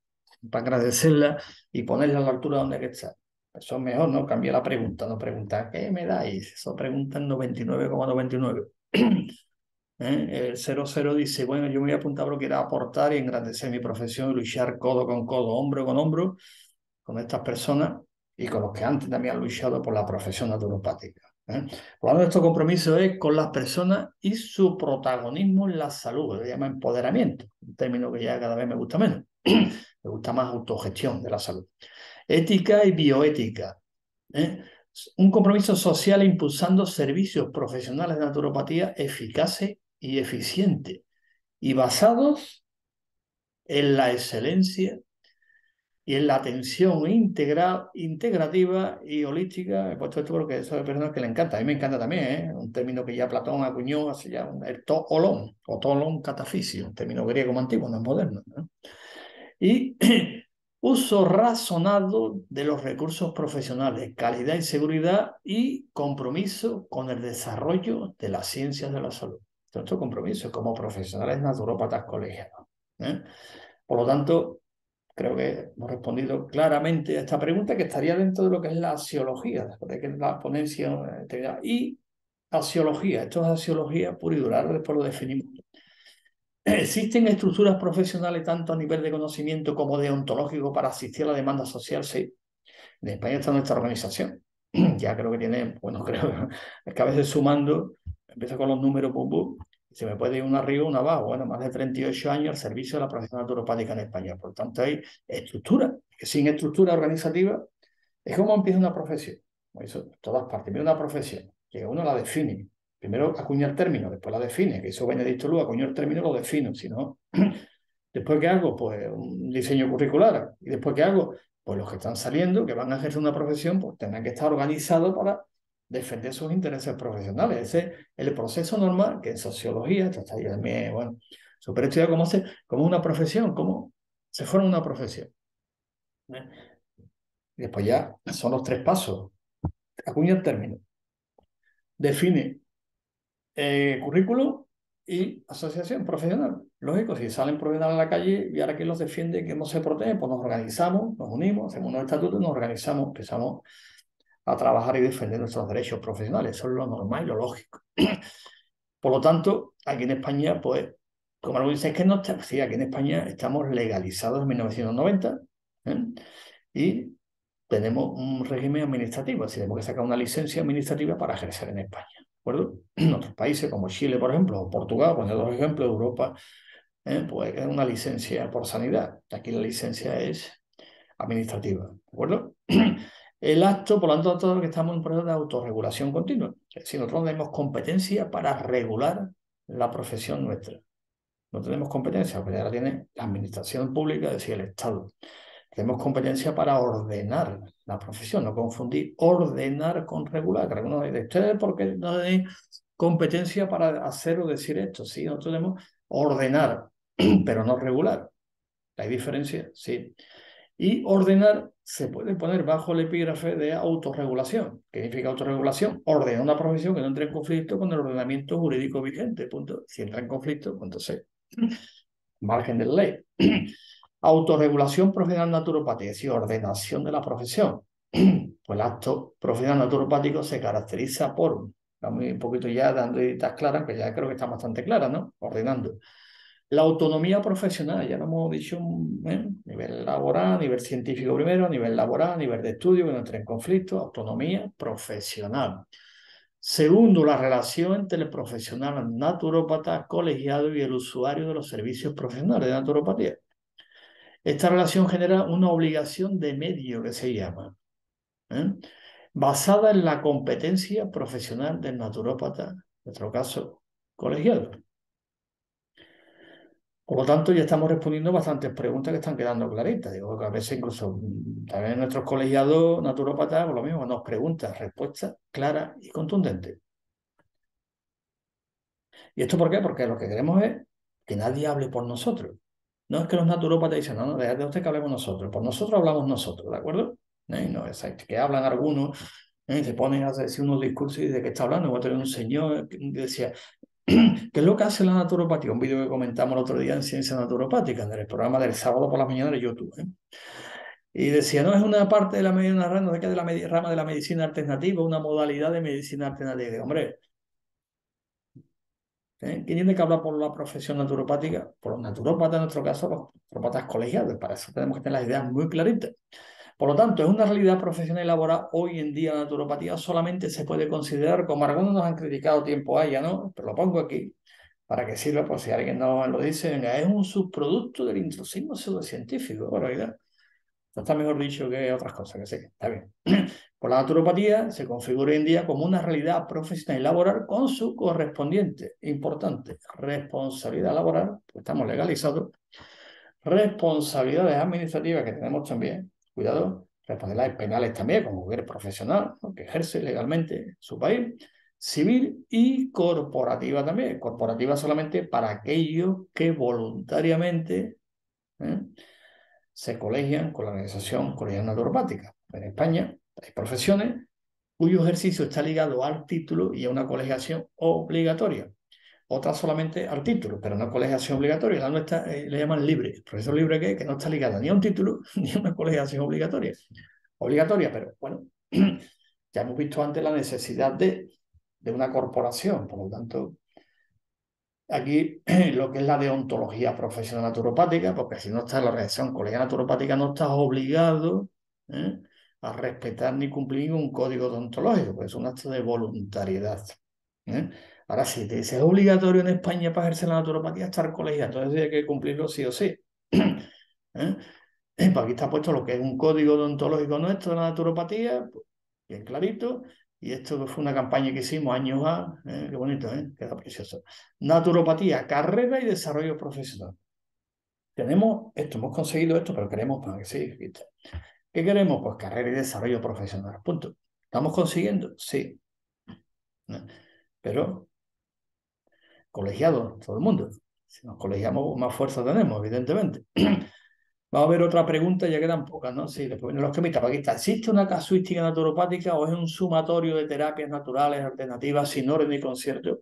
Para agradecerla y ponerla a la altura donde hay que estar. Eso es mejor, ¿no? Cambia la pregunta, no pregunta, ¿qué me da? Y eso pregunta en 99,99. El 00 dice, bueno, yo me voy a apuntar a lo que quiero aportar y engrandecer mi profesión y luchar codo con codo, hombro con hombro con estas personas y con los que antes también han luchado por la profesión naturopática. ¿eh? Por lo tanto, nuestro compromiso es con las personas y su protagonismo en la salud, se llama empoderamiento, un término que ya cada vez me gusta menos. Me gusta más autogestión de la salud. Ética y bioética, ¿eh? Un compromiso social impulsando servicios profesionales de naturopatía eficaces y eficientes y basados en la excelencia y en la atención integrativa y holística. He puesto esto porque eso es personas que le encanta. A mí me encanta también, ¿eh? Un término que ya Platón acuñó hace ya, el to-olón, o tolón catafisio, un término griego más antiguo, no es moderno, ¿no? Y uso razonado de los recursos profesionales, calidad y seguridad y compromiso con el desarrollo de las ciencias de la salud. Nuestro compromiso como profesionales naturópatas colegiados, ¿eh? Por lo tanto, creo que hemos respondido claramente a esta pregunta que estaría dentro de lo que es la axiología, después de que la ponencia y axiología, esto es axiología pura y dura, ahora después lo definimos. ¿Existen estructuras profesionales tanto a nivel de conocimiento como deontológico para asistir a la demanda social? Sí. En España está nuestra organización. Ya creo que tiene, bueno, creo, es que a veces sumando, empiezo con los números, pum, pum, y se me puede ir una arriba, una abajo. Bueno, más de 38 años al servicio de la profesión naturopática en España. Por tanto, hay estructura. Que sin estructura organizativa, es como empieza una profesión. Eso, en todas partes. Primero una profesión, que uno la define. Primero acuña el término, después la define. Que hizo Benedicto Luz, acuñó el término, lo defino. Si no, después ¿qué hago? Pues un diseño curricular. ¿Y después qué hago? Pues los que están saliendo, que van a ejercer una profesión, pues tendrán que estar organizados para defender sus intereses profesionales. Ese es el proceso normal que en sociología, esto está ahí también, bueno, súper estudiado como una profesión, cómo se forma una profesión. ¿Eh? Y después ya son los tres pasos. Acuña el término, define currículum y asociación profesional. Lógico, si salen profesionales a la calle y ahora quién los defiende, quién no se protege, pues nos organizamos, nos unimos, hacemos unos estatutos, nos organizamos, empezamos a trabajar y defender nuestros derechos profesionales. Eso es lo normal y lo lógico. Por lo tanto, aquí en España, pues, como algo dice, es que no está, sí, aquí en España estamos legalizados en 1990, ¿eh? Y tenemos un régimen administrativo, es decir, tenemos que sacar una licencia administrativa para ejercer en España. ¿De acuerdo? En otros países como Chile, por ejemplo, o Portugal, poniendo dos ejemplos, Europa, pues es una licencia por sanidad. Aquí la licencia es administrativa. ¿De acuerdo? El acto, por lo tanto, todo lo que estamos en un proceso de autorregulación continua. Es decir, nosotros no tenemos competencia para regular la profesión nuestra. No tenemos competencia, porque ahora tiene la administración pública, es decir, el Estado. Tenemos competencia para ordenar la profesión, no confundir ordenar con regular. Que algunos dicen, ¿ustedes por qué no tienen competencia para hacer o decir esto? Sí, nosotros tenemos ordenar, pero no regular. ¿Hay diferencia? Sí. Y ordenar se puede poner bajo el epígrafe de autorregulación. ¿Qué significa autorregulación? Ordena una profesión que no entre en conflicto con el ordenamiento jurídico vigente. Punto. Si entra en conflicto, pues entonces, margen de ley. Autorregulación profesional naturopática, es decir, ordenación de la profesión. Pues el acto profesional naturopático se caracteriza por, estamos un poquito ya dando ideas claras, que ya creo que está bastante clara, ¿no? Ordenando. La autonomía profesional, ya lo hemos dicho, nivel laboral, nivel científico primero, nivel laboral, nivel de estudio, que no entre en conflicto, autonomía profesional. Segundo, la relación entre el profesional naturópata colegiado y el usuario de los servicios profesionales de naturopatía. Esta relación genera una obligación de medio que se llama, ¿eh? Basada en la competencia profesional del naturópata, en nuestro caso, colegiado. Por lo tanto, ya estamos respondiendo bastantes preguntas que están quedando claritas. Digo que a veces incluso también nuestros colegiados naturópatas, por lo mismo, nos preguntan respuestas claras y contundentes. ¿Y esto por qué? Porque lo que queremos es que nadie hable por nosotros. No es que los naturópatas dicen, no, no, déjate usted que hablemos nosotros. Por nosotros hablamos nosotros, ¿de acuerdo? No, es que hablan algunos, se ponen a decir unos discursos y de qué está hablando. Voy a tener un señor que decía, ¿qué es lo que hace la naturopatía? Un vídeo que comentamos el otro día en Ciencia Naturopática, en el programa del sábado por la mañana de YouTube. Y decía, no, es una parte de la medicina, no sé qué, de la rama de la medicina alternativa, una modalidad de medicina alternativa. Y digo, hombre, ¿quién tiene que hablar por la profesión naturopática? Por los naturópatas, en nuestro caso, los naturópatas colegiados. Para eso tenemos que tener las ideas muy claritas. Por lo tanto, es una realidad profesional y laboral. Hoy en día la naturopatía solamente se puede considerar, como algunos nos han criticado tiempo a ella, ¿no? Pero lo pongo aquí para que sirva por si alguien no lo dice, venga, es un subproducto del intrusismo pseudocientífico, en realidad. Esto está mejor dicho que otras cosas, que sí, está bien. Por la naturopatía se configura hoy en día como una realidad profesional y laboral con su correspondiente, importante, responsabilidad laboral, pues estamos legalizados, responsabilidades administrativas que tenemos también, cuidado, responsabilidades penales también, como cualquier profesional, ¿no?, que ejerce legalmente en su país, civil y corporativa también. Corporativa solamente para aquellos que voluntariamente, ¿eh?, se colegian con la Organización Colegial Naturopática. En España hay profesiones cuyo ejercicio está ligado al título y a una colegiación obligatoria. Otras solamente al título, pero no colegiación obligatoria. La nuestra le llaman libre. ¿El profesor libre qué? Que no está ligado ni a un título ni a una colegiación obligatoria. Obligatoria, pero bueno, ya hemos visto antes la necesidad de una corporación. Por lo tanto, aquí lo que es la deontología profesional naturopática, porque si no estás en la organización colegial naturopática, no estás obligado, ¿eh?, a respetar ni cumplir un código deontológico, porque es un acto de voluntariedad, ¿eh? Ahora, si te dice es obligatorio en España para ejercer la naturopatía estar colegiado, entonces hay que cumplirlo sí o sí. ¿Eh? Pues aquí está puesto lo que es un código deontológico nuestro de la naturopatía, pues, bien clarito. Y esto fue una campaña que hicimos años a, qué bonito, queda precioso. Naturopatía, carrera y desarrollo profesional. Tenemos esto, hemos conseguido esto, pero queremos más, que sí, ¿viste? ¿Qué queremos? Pues carrera y desarrollo profesional. Punto. ¿Estamos consiguiendo? Sí. ¿No? Pero colegiados, todo el mundo. Si nos colegiamos, más fuerza tenemos, evidentemente. Vamos a ver otra pregunta, ya quedan pocas, ¿no? Sí, después vienen los que aquí está. ¿Existe una casuística naturopática o es un sumatorio de terapias naturales alternativas sin orden ni concierto?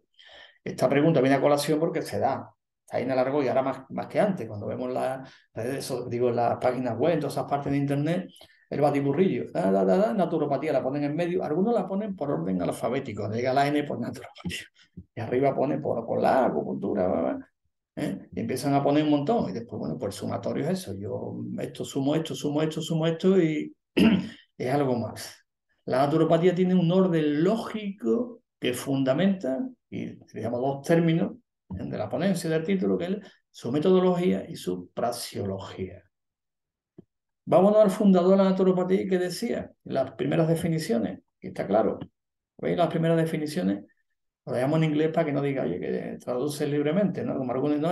Esta pregunta viene a colación porque se da. Está ahí en el argot y ahora más que antes, cuando vemos las redes, digo, las páginas web, todas esas partes de internet, el batiburrillo, naturopatía, la ponen en medio. Algunos la ponen por orden alfabético. Cuando llega la N, pues naturopatía. Y arriba pone por la acupuntura, bla, bla, y empiezan a poner un montón. Y después, bueno, pues el sumatorio es eso. Yo esto sumo esto, sumo esto, sumo esto y es algo más. La naturopatía tiene un orden lógico que fundamenta, y digamos dos términos de la ponencia del título, que es su metodología y su praxeología. Vámonos al fundador de la naturopatía que decía las primeras definiciones, y está claro. ¿Veis las primeras definiciones? Lo llamo en inglés para que no diga, oye, que traduce libremente, ¿no? Como algunos, no,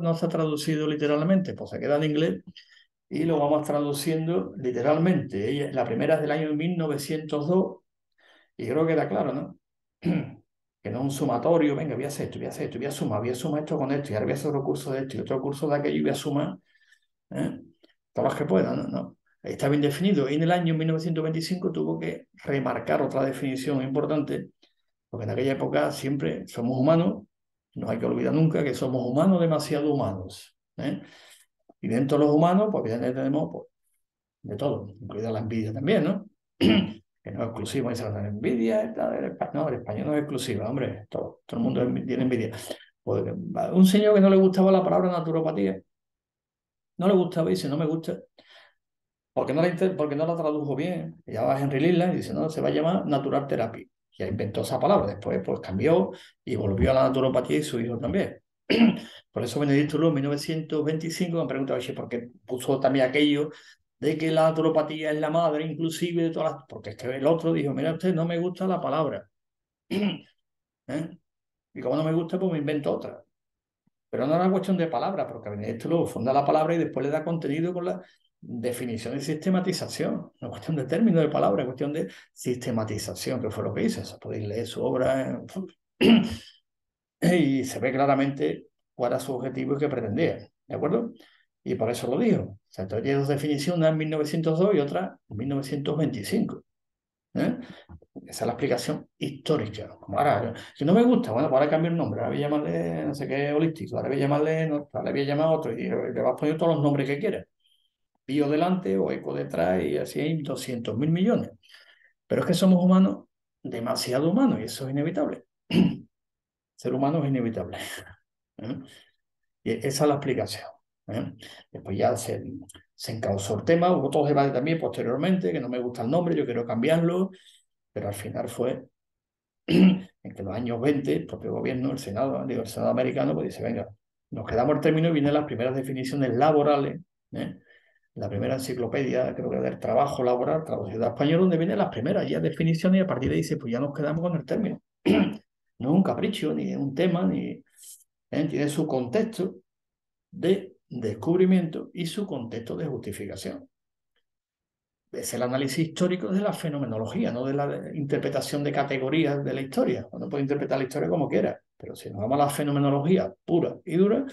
no está traducido literalmente, pues se queda en inglés y lo vamos traduciendo literalmente. La primera es del año 1902 y creo que era claro, ¿no? Que no es un sumatorio, venga, voy a hacer esto, voy a hacer esto, voy a sumar esto con esto y ahora voy a hacer otro curso de esto y otro curso de aquello y voy a sumar, ¿eh?, todos los que puedan, ¿no? No. Ahí está bien definido. Y en el año 1925 tuvo que remarcar otra definición importante, porque en aquella época siempre somos humanos, no hay que olvidar nunca que somos humanos demasiado humanos, ¿eh? Y dentro de los humanos, pues ya tenemos pues, de todo, incluida la envidia también, ¿no? Que no es exclusivo, esa la envidia, no, el español no es exclusiva, hombre, todo el mundo tiene envidia. Pues, un señor que no le gustaba la palabra naturopatía, no le gustaba y dice, no me gusta, porque no la tradujo bien. Y va Henry Lindland y dice, no, se va a llamar Natural Therapy. Ya inventó esa palabra. Después pues cambió y volvió a la naturopatía y su hijo también. Por eso Benedicto Luego en 1925 me preguntaba, ¿por qué puso también aquello de que la naturopatía es la madre inclusive de todas las... Porque es que el otro dijo, mira usted, no me gusta la palabra. ¿Eh? Y como no me gusta, pues me invento otra. Pero no es una cuestión de palabras, porque Benedicto luego funda la palabra y después le da contenido con la definición y sistematización. No es cuestión de término de palabra, es cuestión de sistematización, que fue lo que hizo. Eso podéis leer su obra y se ve claramente cuál era su objetivo y qué pretendía. ¿De acuerdo? Y por eso lo dijo. O sea, entonces tiene dos definiciones, una en 1902 y otra en 1925. ¿Eh? Esa es la explicación histórica. Como ahora, si no me gusta, bueno, pues ahora cambio el nombre. Ahora voy a llamarle, no sé qué, holístico. Ahora voy a llamarle, no, ahora voy a llamar a otro. Y le vas poniendo todos los nombres que quieras. Bio delante o eco detrás y así hay 200.000 millones. Pero es que somos humanos, demasiado humanos, y eso es inevitable. Ser humano es inevitable. ¿Eh? Y esa es la explicación. ¿Eh? Después ya se encauzó el tema, hubo otros debates también posteriormente, que no me gusta el nombre, yo quiero cambiarlo, pero al final fue en que en los años 20 el propio gobierno, el Senado americano, pues dice, venga, nos quedamos el término y vienen las primeras definiciones laborales, ¿eh? La primera enciclopedia, creo que del trabajo laboral, traducida a español, donde vienen las primeras ya definiciones y a partir de ahí dice, pues ya nos quedamos con el término. No es un capricho, ni es un tema, ni tiene su contexto de descubrimiento y su contexto de justificación. Es el análisis histórico de la fenomenología, no de la interpretación de categorías de la historia. Uno puede interpretar la historia como quiera, pero si nos vamos a la fenomenología pura y dura,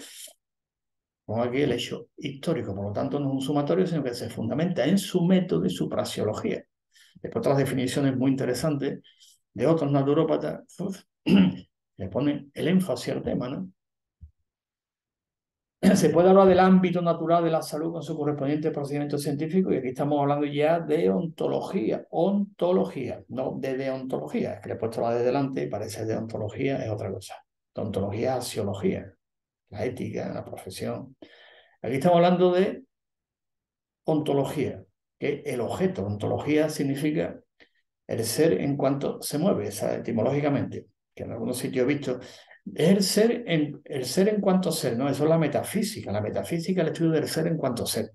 pongo aquí el hecho histórico, por lo tanto no es un sumatorio, sino que se fundamenta en su método y su praxeología. Después otras definiciones muy interesantes de otros naturópatas le ponen el énfasis al tema, ¿no? Se puede hablar del ámbito natural de la salud con su correspondiente procedimiento científico y aquí estamos hablando ya de ontología, no de deontología, es que le he puesto la de delante y parece deontología, es otra cosa. Ontología, axiología, la ética, la profesión. Aquí estamos hablando de ontología, que el objeto, ontología significa el ser en cuanto se mueve, etimológicamente, que en algunos sitios he visto, es el ser en cuanto ser, ¿no? Eso es la metafísica. La metafísica es el estudio del ser en cuanto ser.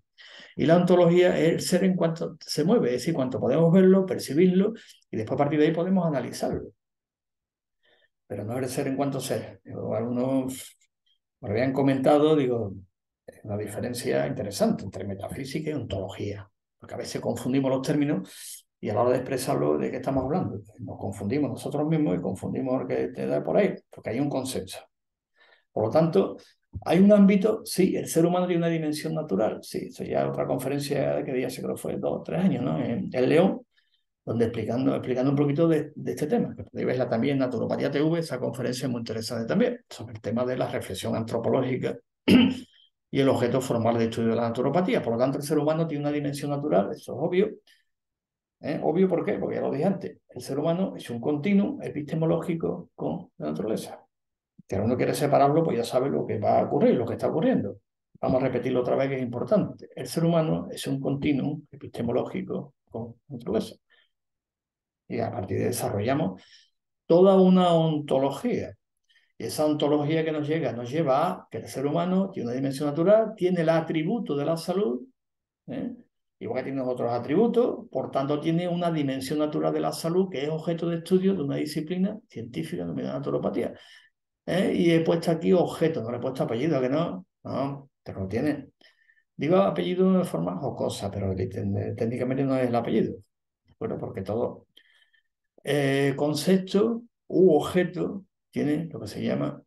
Y la ontología es el ser en cuanto se mueve, es decir, cuanto podemos verlo, percibirlo, y después a partir de ahí podemos analizarlo. Pero no es el ser en cuanto ser. Algunos me lo habían comentado, digo, es una diferencia interesante entre metafísica y ontología, porque a veces confundimos los términos y a la hora de expresarlo, ¿de qué estamos hablando? Nos confundimos nosotros mismos y confundimos lo que te da por ahí, porque hay un consenso. Por lo tanto, hay un ámbito, sí, el ser humano tiene una dimensión natural, sí, eso ya otra conferencia que día se creo que fue 2 o 3 años, ¿no? En León, donde explicando un poquito de este tema, que podéis verla también en Naturopatía TV, esa conferencia es muy interesante también, sobre el tema de la reflexión antropológica y el objeto formal de estudio de la naturopatía. Por lo tanto, el ser humano tiene una dimensión natural, eso es obvio. Obvio, ¿por qué? Porque ya lo dije antes, el ser humano es un continuum epistemológico con la naturaleza. Si uno quiere separarlo, pues ya sabe lo que va a ocurrir, lo que está ocurriendo. Vamos a repetirlo otra vez, que es importante. El ser humano es un continuum epistemológico con la naturaleza. Y a partir de ahí desarrollamos toda una ontología. Y esa ontología que nos lleva a que el ser humano tiene una dimensión natural, tiene el atributo de la salud, ¿eh? Igual que tiene otros atributos, por tanto tiene una dimensión natural de la salud que es objeto de estudio de una disciplina científica denominada naturopatía. Y he puesto aquí objeto, no le he puesto apellido, que no, no, pero lo tiene. Digo apellido de forma jocosa, pero técnicamente no es el apellido. Bueno, porque todo concepto u objeto tiene lo que se llama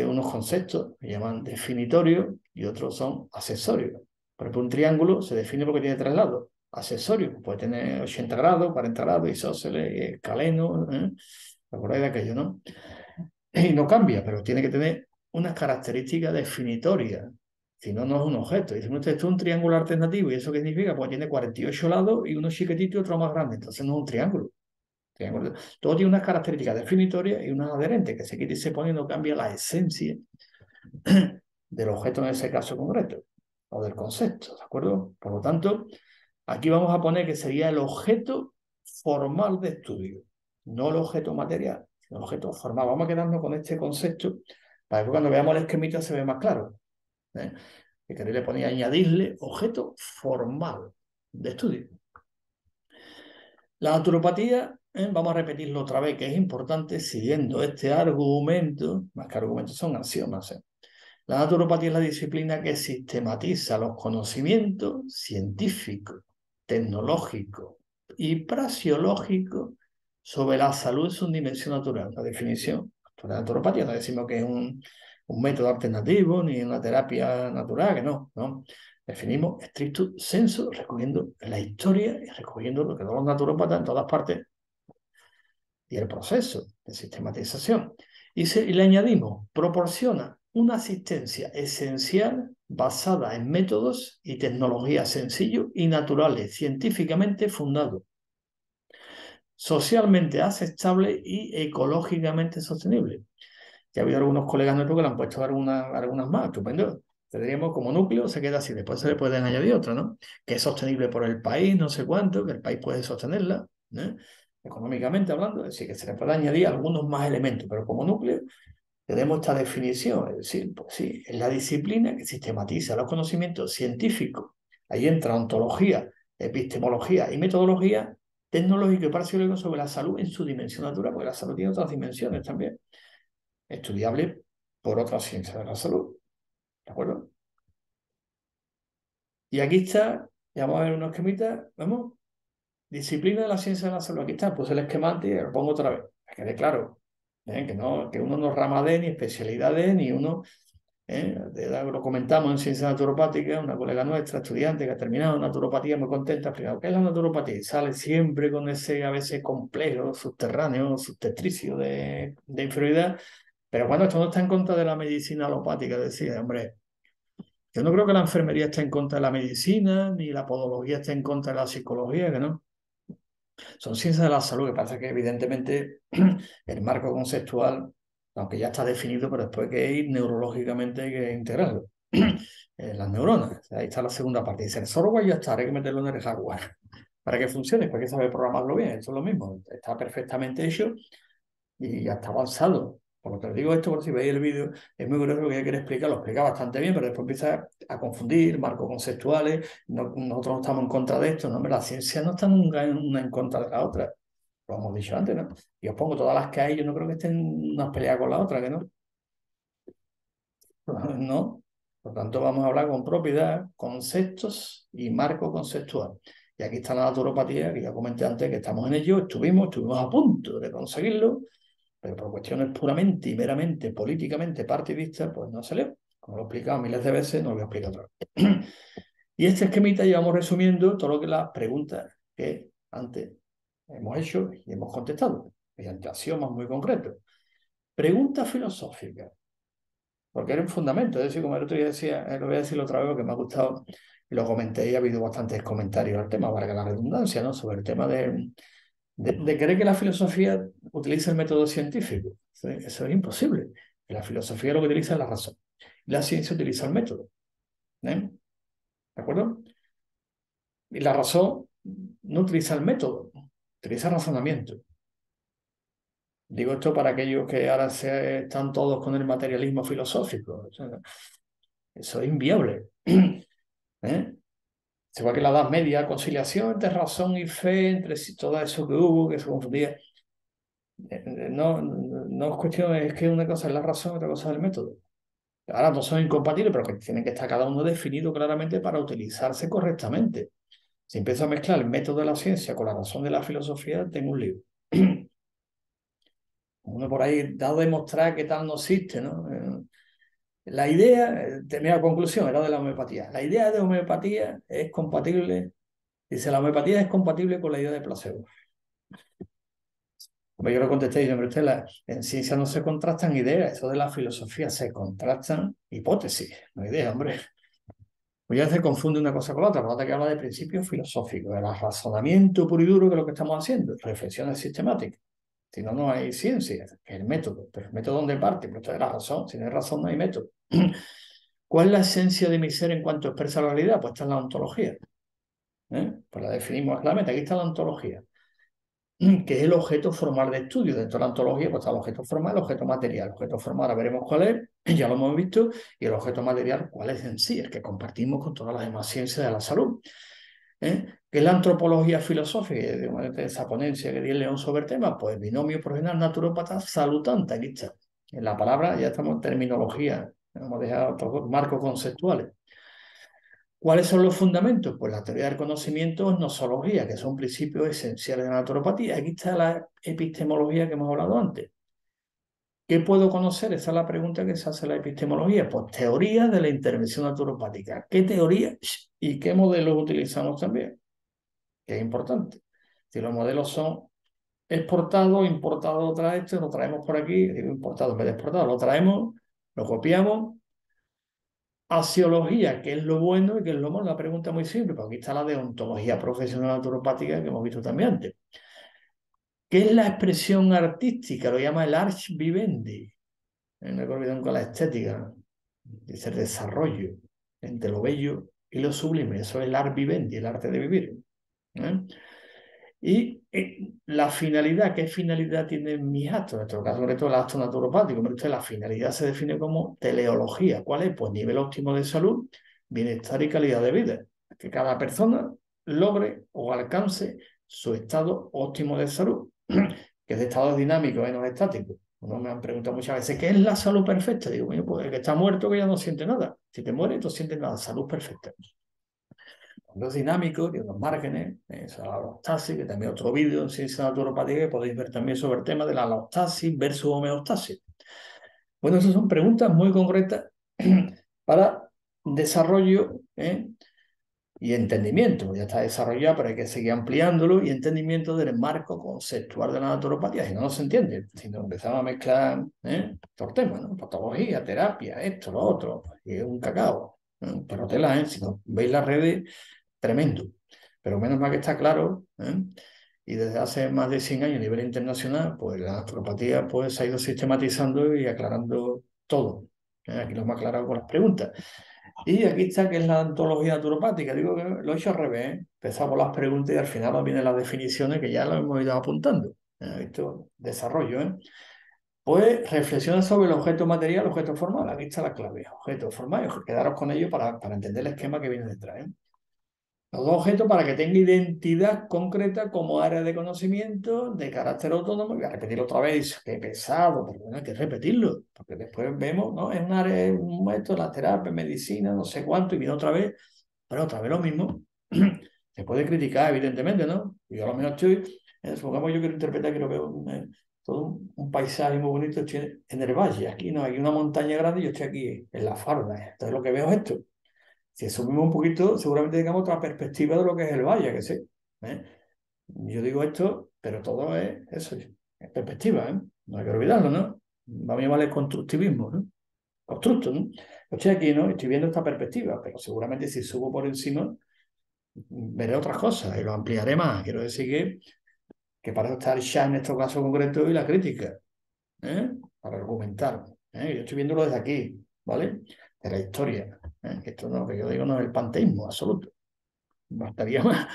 unos conceptos que llaman definitorios y otros son accesorios. Por ejemplo, un triángulo se define porque tiene 3 lados. Accesorio, puede tener 80 grados, 40 grados, isósceles, escaleno, ¿te acordáis de aquello, no? Y no cambia, pero tiene que tener unas características definitorias. Si no, no es un objeto. Dice, esto es un triángulo alternativo. ¿Y eso qué significa? Pues tiene 48 lados y uno chiquitito y otro más grande. Entonces no es un triángulo. Todo tiene unas características definitorias y unas adherentes, que se quiere irse poniendo cambia la esencia del objeto en ese caso concreto, o del concepto, ¿de acuerdo? Por lo tanto, aquí vamos a poner que sería el objeto formal de estudio, no el objeto material, sino el objeto formal. Vamos a quedarnos con este concepto para que cuando veamos el esquemita se vea más claro. Que queréis le ponía añadirle objeto formal de estudio. La naturopatía, vamos a repetirlo otra vez, que es importante siguiendo este argumento, más que argumentos son axiomas. La naturopatía es la disciplina que sistematiza los conocimientos científicos, tecnológicos y praxeológicos sobre la salud en su dimensión natural. La definición de la naturopatía no decimos que es un método alternativo ni una terapia natural, que no, no. Definimos estricto sensu, recogiendo la historia y recogiendo lo que todos los naturópatas en todas partes y el proceso de sistematización. Y le añadimos, proporciona una asistencia esencial basada en métodos y tecnologías sencillos y naturales, científicamente fundados, socialmente aceptable y ecológicamente sostenible. Ya ha habido algunos colegas nuestros que le han puesto algunas más, estupendo. Tendríamos como núcleo, se queda así, después se le pueden añadir otra, ¿no? Que es sostenible por el país, no sé cuánto, que el país puede sostenerla, ¿eh? Económicamente hablando, es decir, que se le puede añadir algunos más elementos, pero como núcleo tenemos esta definición, es decir, pues sí, es la disciplina que sistematiza los conocimientos científicos. Ahí entra ontología, epistemología y metodología tecnológica y parciológica sobre la salud en su dimensión natural, porque la salud tiene otras dimensiones también, estudiable por otras ciencias de la salud, ¿de acuerdo? Y aquí está, ya vamos a ver unos esquemitas, vamos, disciplina de la ciencia de la salud, aquí está, puse el esquemante y lo pongo otra vez, para que quede claro, que, no, que uno no ramadee ni especialidades, ni uno, lo comentamos en ciencia naturopática, una colega nuestra, estudiante, que ha terminado naturopatía muy contenta, ha explicado, ¿qué es la naturopatía? Y sale siempre con ese a veces complejo, subterráneo, subtetricio de inferioridad, pero cuando esto no está en contra de la medicina alopática, decía, hombre, yo no creo que la enfermería esté en contra de la medicina, ni la podología esté en contra de la psicología, que no. Son ciencias de la salud, que pasa que evidentemente el marco conceptual, aunque ya está definido, pero después hay que ir neurológicamente, hay que integrarlo. Las neuronas, ahí está la segunda parte. Dice, el software ya está, hay que meterlo en el hardware. Para que funcione, pues hay que saber programarlo bien, eso es lo mismo. Está perfectamente hecho y ya está avanzado. Por lo que os digo esto, por si veis el vídeo, es muy curioso lo que quiere explicar, lo explica bastante bien, pero después empieza a confundir marcos conceptuales, nosotros no estamos en contra de esto, no, hombre, la ciencia no está nunca una en contra de la otra, lo hemos dicho antes, ¿no? Y os pongo todas las que hay, yo no creo que estén unas peleas con la otra, que no, no. Por tanto, vamos a hablar con propiedad, conceptos y marco conceptual. Y aquí está la naturopatía, que ya comenté antes que estamos en ello, estuvimos a punto de conseguirlo, pero por cuestiones puramente y meramente políticamente partidistas, pues no salió. Como lo he explicado miles de veces, no lo voy a explicar otra vez. Y este esquemita llevamos resumiendo todo lo que las preguntas que antes hemos hecho y hemos contestado, mediante axiomas muy concretos. Preguntas filosóficas, porque era un fundamento, es decir, como el otro día decía, lo voy a decir otra vez porque me ha gustado, y lo comenté y ha habido bastantes comentarios al tema, valga la redundancia, ¿no? Sobre el tema de creer que la filosofía utiliza el método científico. ¿Sí? Eso es imposible. La filosofía lo que utiliza es la razón. La ciencia utiliza el método. ¿De acuerdo? Y la razón no utiliza el método, utiliza razonamiento. Digo esto para aquellos que ahora están todos con el materialismo filosófico. O sea, eso es inviable. ¿Eh? Igual que la Edad Media, conciliación entre razón y fe, entre todo eso que hubo, que se confundía. No, no es cuestión, es que una cosa es la razón, otra cosa es el método. Ahora no son incompatibles, pero que tienen que estar cada uno definido claramente para utilizarse correctamente. Si empiezo a mezclar el método de la ciencia con la razón de la filosofía, tengo un lío. Uno por ahí dado a demostrar que tal no existe, ¿no? La idea, termina conclusión, era de la homeopatía. La idea de homeopatía es compatible, dice, la homeopatía es compatible con la idea de placebo. Pues yo le contesté, y hombre, usted, en ciencia no se contrastan ideas, eso de la filosofía se contrastan hipótesis, no ideas, hombre. Pues ya se confunde una cosa con la otra, por lo tanto que habla de principios filosóficos, del razonamiento puro y duro que es lo que estamos haciendo, reflexiones sistemáticas. Si no, no hay ciencia, que es el método. Pero el método ¿dónde parte? Pues esto es la razón, si no hay razón no hay método. ¿Cuál es la esencia de mi ser en cuanto expresa la realidad? Pues está en la ontología. Pues la definimos claramente, aquí está la ontología, que es el objeto formal de estudio. Dentro de la ontología pues está el objeto formal y el objeto material. El objeto formal ahora veremos cuál es, ya lo hemos visto, y el objeto material cuál es en sí, el que compartimos con todas las demás ciencias de la salud. ¿Qué es la antropología filosófica? De esa ponencia que di el León sobre el tema, pues binomio profesional naturópata salutante, aquí está. En la palabra ya estamos en terminología, hemos dejado otros marcos conceptuales. ¿Cuáles son los fundamentos? Pues la teoría del conocimiento es nosología, que son principios esenciales de la naturopatía. Aquí está la epistemología que hemos hablado antes. ¿Qué puedo conocer? Esa es la pregunta que se hace la epistemología. Pues teoría de la intervención naturopática. ¿Qué teoría y qué modelos utilizamos también? Que es importante. Si los modelos son exportados, importados, lo traemos por aquí, digo importado en vez de exportado, lo traemos, lo copiamos. Axiología, ¿qué es lo bueno y qué es lo malo? Una pregunta muy simple, porque aquí está la deontología profesional naturopática que hemos visto también antes. ¿Qué es la expresión artística? Lo llama el ars vivendi. No hay que olvidar nunca la estética. Dice el desarrollo entre lo bello y lo sublime. Eso es el art vivendi, el arte de vivir. ¿Eh? Y la finalidad, ¿qué finalidad tienen mis actos? En nuestro caso, sobre todo el acto naturopático, pero la finalidad se define como teleología. ¿Cuál es? Pues nivel óptimo de salud, bienestar y calidad de vida. Que cada persona logre o alcance su estado óptimo de salud, que es de estado dinámico y no estático. Uno me han preguntado muchas veces, ¿qué es la salud perfecta? Digo, bueno, pues el que está muerto que ya no siente nada. Si te mueres, no sientes nada. Salud perfecta. Los dinámicos, de unos márgenes, esa la alostasis, que también otro vídeo en ciencia naturopatía que podéis ver también sobre el tema de la alostasis versus homeostasis. Bueno, esas son preguntas muy concretas para desarrollo y entendimiento. Ya está desarrollado, pero hay que seguir ampliándolo y entendimiento del marco conceptual de la naturopatía. Si no, no se entiende. Si no empezamos a mezclar estos temas, ¿no? Patología, terapia, esto, lo otro, y es un cacao. Pero tela, si no veis las redes, tremendo. Pero menos mal que está claro, y desde hace más de 100 años a nivel internacional, pues la naturopatía pues, se ha ido sistematizando y aclarando todo. Aquí lo hemos aclarado con las preguntas. Y aquí está que es la ontología naturopática. Digo que lo he hecho al revés. Empezamos las preguntas y al final nos vienen las definiciones que ya lo hemos ido apuntando. Esto, desarrollo, Pues reflexiona sobre el objeto material, el objeto formal. Aquí está la clave. Objeto formal, quedaros con ello para entender el esquema que viene detrás. Los dos objetos para que tenga identidad concreta como área de conocimiento de carácter autónomo. Voy a repetirlo otra vez, qué pesado, pero bueno, hay que repetirlo, porque después vemos, ¿no? Es un área, un método, la terapia, medicina, no sé cuánto, y viene otra vez, pero otra vez lo mismo. Se puede criticar, evidentemente, ¿no? Yo a lo mejor supongamos yo quiero interpretar, quiero ver todo un paisaje muy bonito, estoy en el valle, aquí no, hay una montaña grande y yo estoy aquí en la falda. Entonces lo que veo es esto. Si subimos un poquito, seguramente tengamos otra perspectiva de lo que es el valle, que sé. ¿Eh? Yo digo esto, pero todo es eso, es perspectiva, ¿eh? No hay que olvidarlo, ¿no? Vamos a llamarle constructivismo, ¿no? Constructo, ¿no? Yo estoy aquí, ¿no? Estoy viendo esta perspectiva, pero seguramente si subo por encima, veré otras cosas y lo ampliaré más. Quiero decir que para eso está el ya en este caso concreto y la crítica, para argumentar. Yo estoy viéndolo desde aquí, ¿vale? De la historia. Que esto no, que yo digo no es el panteísmo absoluto, no estaría más,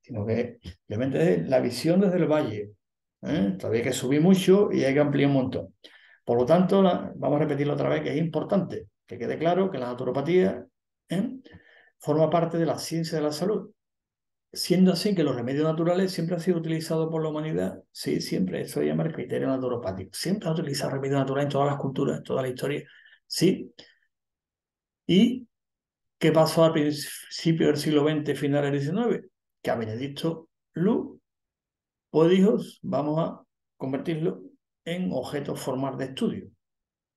sino que simplemente es la visión desde el valle. Todavía hay que subir mucho y hay que ampliar un montón. Por lo tanto, vamos a repetirlo otra vez, que es importante que quede claro que la naturopatía forma parte de la ciencia de la salud. Siendo así que los remedios naturales siempre han sido utilizados por la humanidad, sí, siempre, eso se llama el criterio naturopático. Siempre ha utilizado remedios naturales en todas las culturas, en toda la historia, sí. ¿Y qué pasó al principio del siglo XX, finales del XIX? Que a Benedicto Luz, pues dijo, vamos a convertirlo en objeto formal de estudio.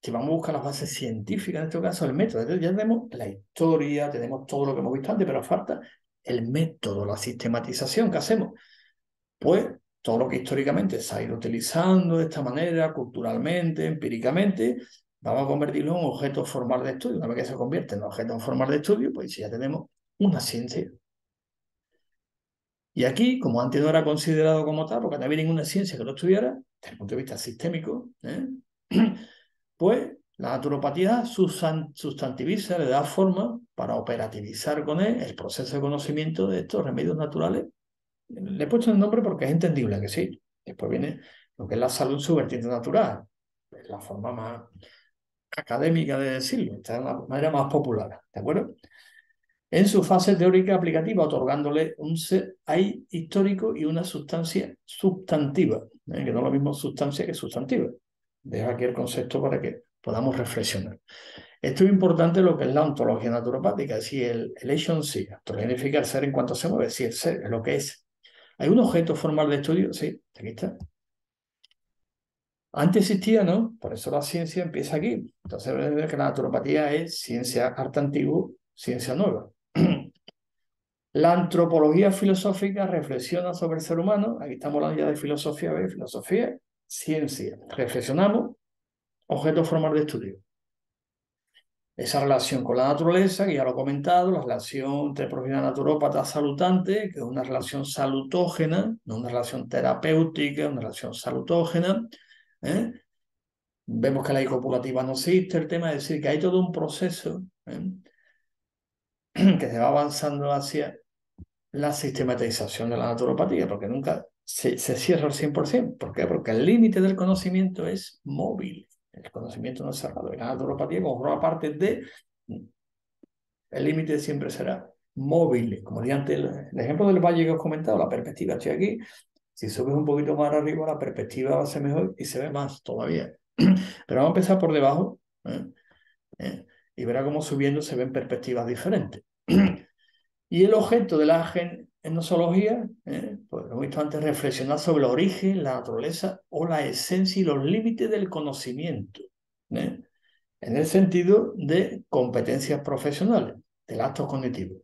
Si vamos a buscar las bases científicas, en este caso el método. Entonces ya tenemos la historia, tenemos todo lo que hemos visto antes, pero falta el método, la sistematización que hacemos. Pues todo lo que históricamente se ha ido utilizando de esta manera, culturalmente, empíricamente, vamos a convertirlo en un objeto formal de estudio. Una vez que se convierte en objeto formal de estudio, pues ya tenemos una ciencia. Y aquí, como antes no era considerado como tal, porque no había ninguna ciencia que lo estudiara, desde el punto de vista sistémico, pues la naturopatía sustantiviza, le da forma para operativizar con él el proceso de conocimiento de estos remedios naturales. Le he puesto el nombre porque es entendible que sí. Después viene lo que es la salud su vertiente natural, es la forma más académica de decirlo, esta es la manera más popular, ¿de acuerdo? En su fase teórica aplicativa, otorgándole un ser ahí histórico y una sustancia sustantiva, que no es lo mismo sustancia que sustantiva. Dejo aquí el concepto para que podamos reflexionar. Esto es importante lo que es la ontología naturopática, es decir, el hecho en sí. Ontología significa el ser en cuanto se mueve, si el ser es lo que es. ¿Hay un objeto formal de estudio? Sí, aquí está. Antes existía, ¿no? Por eso la ciencia empieza aquí. Entonces, ver que la naturopatía es ciencia arte antiguo, ciencia nueva. La antropología filosófica reflexiona sobre el ser humano. Aquí estamos hablando ya de filosofía, ¿ves? Filosofía, ciencia. Reflexionamos, objeto formal de estudio. Esa relación con la naturaleza, que ya lo he comentado, la relación entre profesional naturópata salutante, que es una relación salutógena, no una relación terapéutica, una relación salutógena, ¿eh? Vemos que la copulativa no existe, el tema es decir que hay todo un proceso que se va avanzando hacia la sistematización de la naturopatía, porque nunca se cierra al 100%. ¿Por qué? Porque el límite del conocimiento es móvil. El conocimiento no es cerrado. Y la naturopatía, como forma parte de, el límite siempre será móvil. Como dije antes, el ejemplo del valle que os he comentado, la perspectiva, estoy aquí. Si subes un poquito más arriba, la perspectiva va a ser mejor y se ve más todavía. Pero vamos a empezar por debajo, ¿eh? Y verá cómo subiendo se ven perspectivas diferentes. Y el objeto de la gnosología, pues lo hemos visto antes, reflexionar sobre el origen, la naturaleza o la esencia y los límites del conocimiento, ¿eh? En el sentido de competencias profesionales, del acto cognitivo.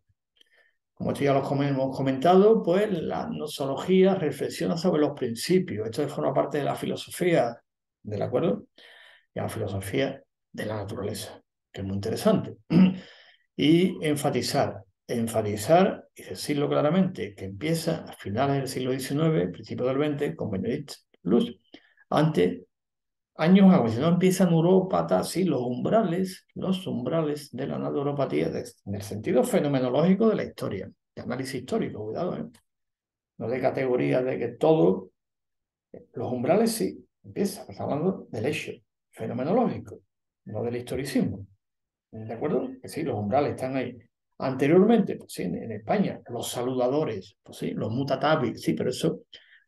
Como esto ya lo hemos comentado, pues la gnosología reflexiona sobre los principios. Esto forma parte de la filosofía, ¿de acuerdo? Y la filosofía de la naturaleza, que es muy interesante. Y enfatizar y decirlo claramente, que empieza a finales del siglo XIX, principios del XX, con Benedict Luz. Antes, años antes, si no empieza neurópata, sí, los umbrales de la naturopatía, en el sentido fenomenológico de la historia, de análisis histórico, cuidado, no de categoría de que todo, los umbrales sí, empieza, está hablando del hecho fenomenológico, no del historicismo. ¿De acuerdo? Que sí, los umbrales están ahí. Anteriormente, pues sí, en España, los saludadores, pues sí, los mutatavis, sí, pero eso,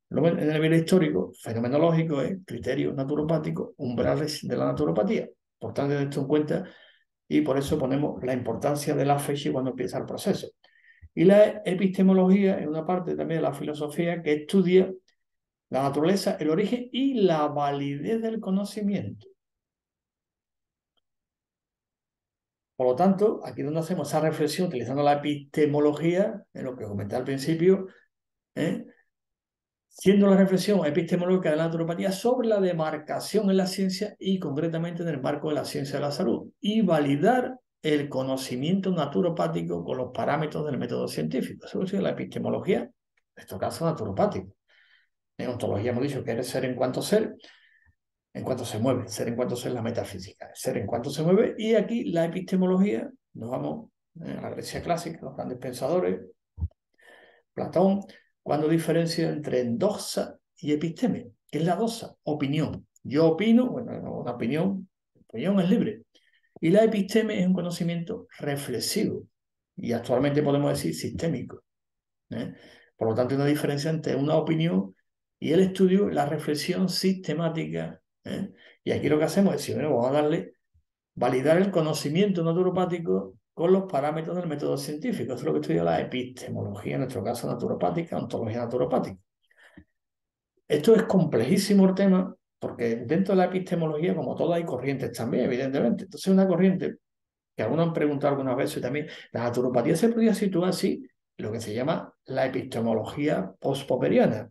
luego en el nivel histórico, fenomenológico, es criterio naturopático, umbrales de la naturopatía. Por tanto, tener esto en cuenta y por eso ponemos la importancia de la fecha cuando empieza el proceso. Y la epistemología es una parte también de la filosofía que estudia la naturaleza, el origen y la validez del conocimiento. Por lo tanto, aquí es donde hacemos esa reflexión utilizando la epistemología, en lo que comenté al principio, ¿eh? Siendo la reflexión epistemológica de la naturopatía sobre la demarcación en la ciencia y concretamente en el marco de la ciencia de la salud y validar el conocimiento naturopático con los parámetros del método científico. Eso es la epistemología, en este caso naturopático. En ontología hemos dicho que es ser en cuanto ser, en cuanto se mueve, ser en cuanto ser la metafísica, ser en cuanto se mueve, y aquí la epistemología, nos vamos a la Grecia clásica, los grandes pensadores, Platón, cuando diferencia entre doxa y episteme. ¿Qué es la doxa? Opinión. Yo opino, bueno, una opinión es libre. Y la episteme es un conocimiento reflexivo y actualmente podemos decir sistémico, ¿eh? Por lo tanto, hay una diferencia entre una opinión y el estudio, la reflexión sistemática, ¿eh? Y aquí lo que hacemos es decir, bueno, vamos a darle, validar el conocimiento naturopático con los parámetros del método científico. Eso es lo que estudia la epistemología, en nuestro caso naturopática, ontología naturopática. Esto es complejísimo el tema, porque dentro de la epistemología, como todo, hay corrientes también, evidentemente. Entonces, una corriente que algunos han preguntado algunas veces también, la naturopatía se podría situar así, lo que se llama la epistemología post-popperiana.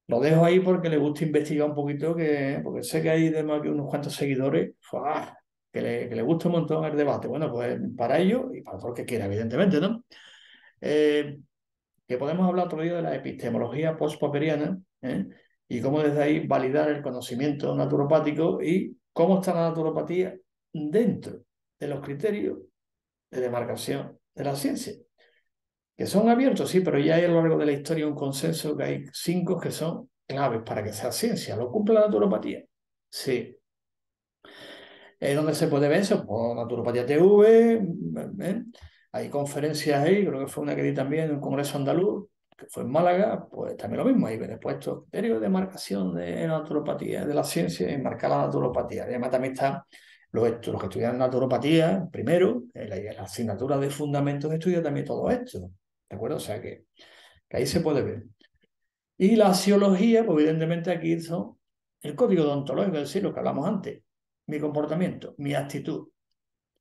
Lo dejo ahí porque le gusta investigar un poquito, porque sé que hay de que unos cuantos seguidores ¡fua! Que le gusta un montón el debate. Bueno, pues para ellos y para todo el que quiera, evidentemente, ¿no? Eh, que podemos hablar otro día de la epistemología post-popperiana, ¿eh? Y cómo desde ahí validar el conocimiento naturopático y cómo está la naturopatía dentro de los criterios de demarcación de la ciencia, que son abiertos, sí, pero ya hay a lo largo de la historia un consenso que hay 5 que son claves para que sea ciencia. ¿Lo cumple la naturopatía? Sí. ¿Dónde se puede ver eso? Pues Naturopatía TV, ¿eh? Hay conferencias ahí, creo que fue una que di también en un congreso andaluz, que fue en Málaga, pues también lo mismo, ahí ven puestos criterios de marcación de la naturopatía, de la ciencia, y marcar la naturopatía. Además también están los que estudian naturopatía, primero, en la asignatura de fundamentos estudia también todo esto, ¿de acuerdo? O sea que ahí se puede ver. Y la axiología, pues evidentemente aquí son el código deontológico, es decir, lo que hablamos antes, mi comportamiento, mi actitud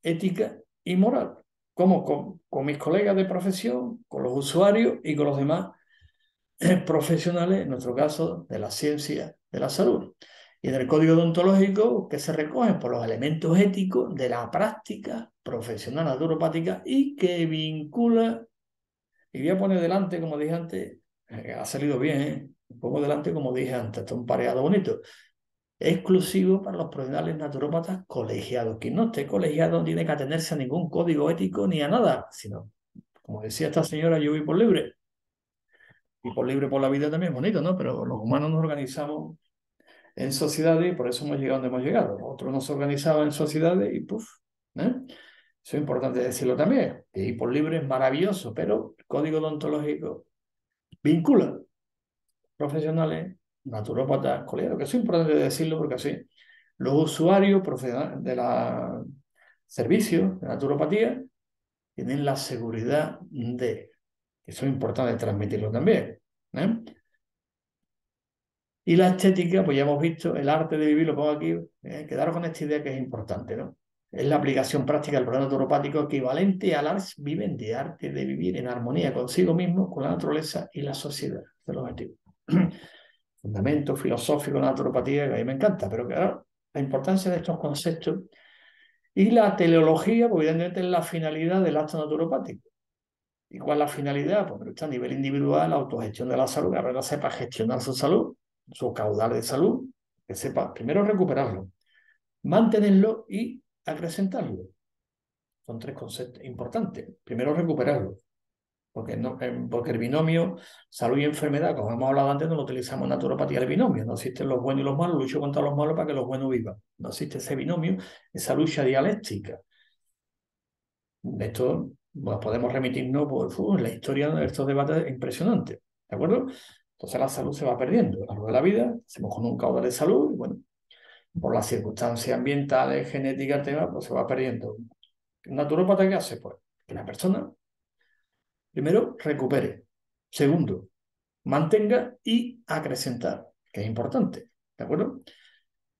ética y moral, como con mis colegas de profesión, con los usuarios y con los demás profesionales, en nuestro caso, de la ciencia de la salud. Y en el código deontológico que se recogen por los elementos éticos de la práctica profesional naturopática y que vincula, y voy a poner delante, como dije antes, ha salido bien, pongo delante como dije antes, está un pareado bonito. exclusivo para los profesionales naturópatas colegiados. Quien no esté colegiado no tiene que atenerse a ningún código ético ni a nada, sino, como decía esta señora, yo vivo por libre. Y por libre por la vida también es bonito, ¿no? Pero los humanos nos organizamos en sociedades y por eso hemos llegado donde hemos llegado. Otros no se organizaban en sociedades y ¡puf! ¿Eh? Eso es importante decirlo también. Y por libre es maravilloso, pero el código odontológico vincula profesionales, naturópatas, colegas, que eso es importante decirlo porque así los usuarios de la servicios de naturopatía tienen la seguridad de, eso es importante transmitirlo también. ¿Eh? Y la estética, pues ya hemos visto, el arte de vivir, lo pongo aquí, quedaros con esta idea que es importante, ¿no? Es la aplicación práctica del programa naturopático equivalente al ars vivendi, arte de vivir en armonía consigo mismo, con la naturaleza y la sociedad. Ese es el objetivo. Fundamento filosófico de la naturopatía, que a mí me encanta, pero claro, la importancia de estos conceptos y la teleología, pues evidentemente es la finalidad del acto naturopático. ¿Y cuál es la finalidad? Pues está a nivel individual, la autogestión de la salud, que la persona sepa gestionar su salud, su caudal de salud, que sepa primero recuperarlo, mantenerlo y acrecentarlo. Son tres conceptos importantes. Primero recuperarlo, porque el binomio salud y enfermedad, como hemos hablado antes, no lo utilizamos en naturopatía el binomio. No existen los buenos y los malos, lucho contra los malos para que los buenos vivan. No existe ese binomio, esa lucha dialéctica. De esto pues, podemos remitirnos por la historia de estos debates impresionantes. ¿De acuerdo? Entonces la salud se va perdiendo a lo largo de la vida, hacemos con un caudal de salud y bueno, por las circunstancias ambientales, genéticas, temas, pues se va perdiendo. ¿El naturópata qué hace? Pues que la persona, primero, recupere. Segundo, mantenga y acrecentar, que es importante. ¿De acuerdo?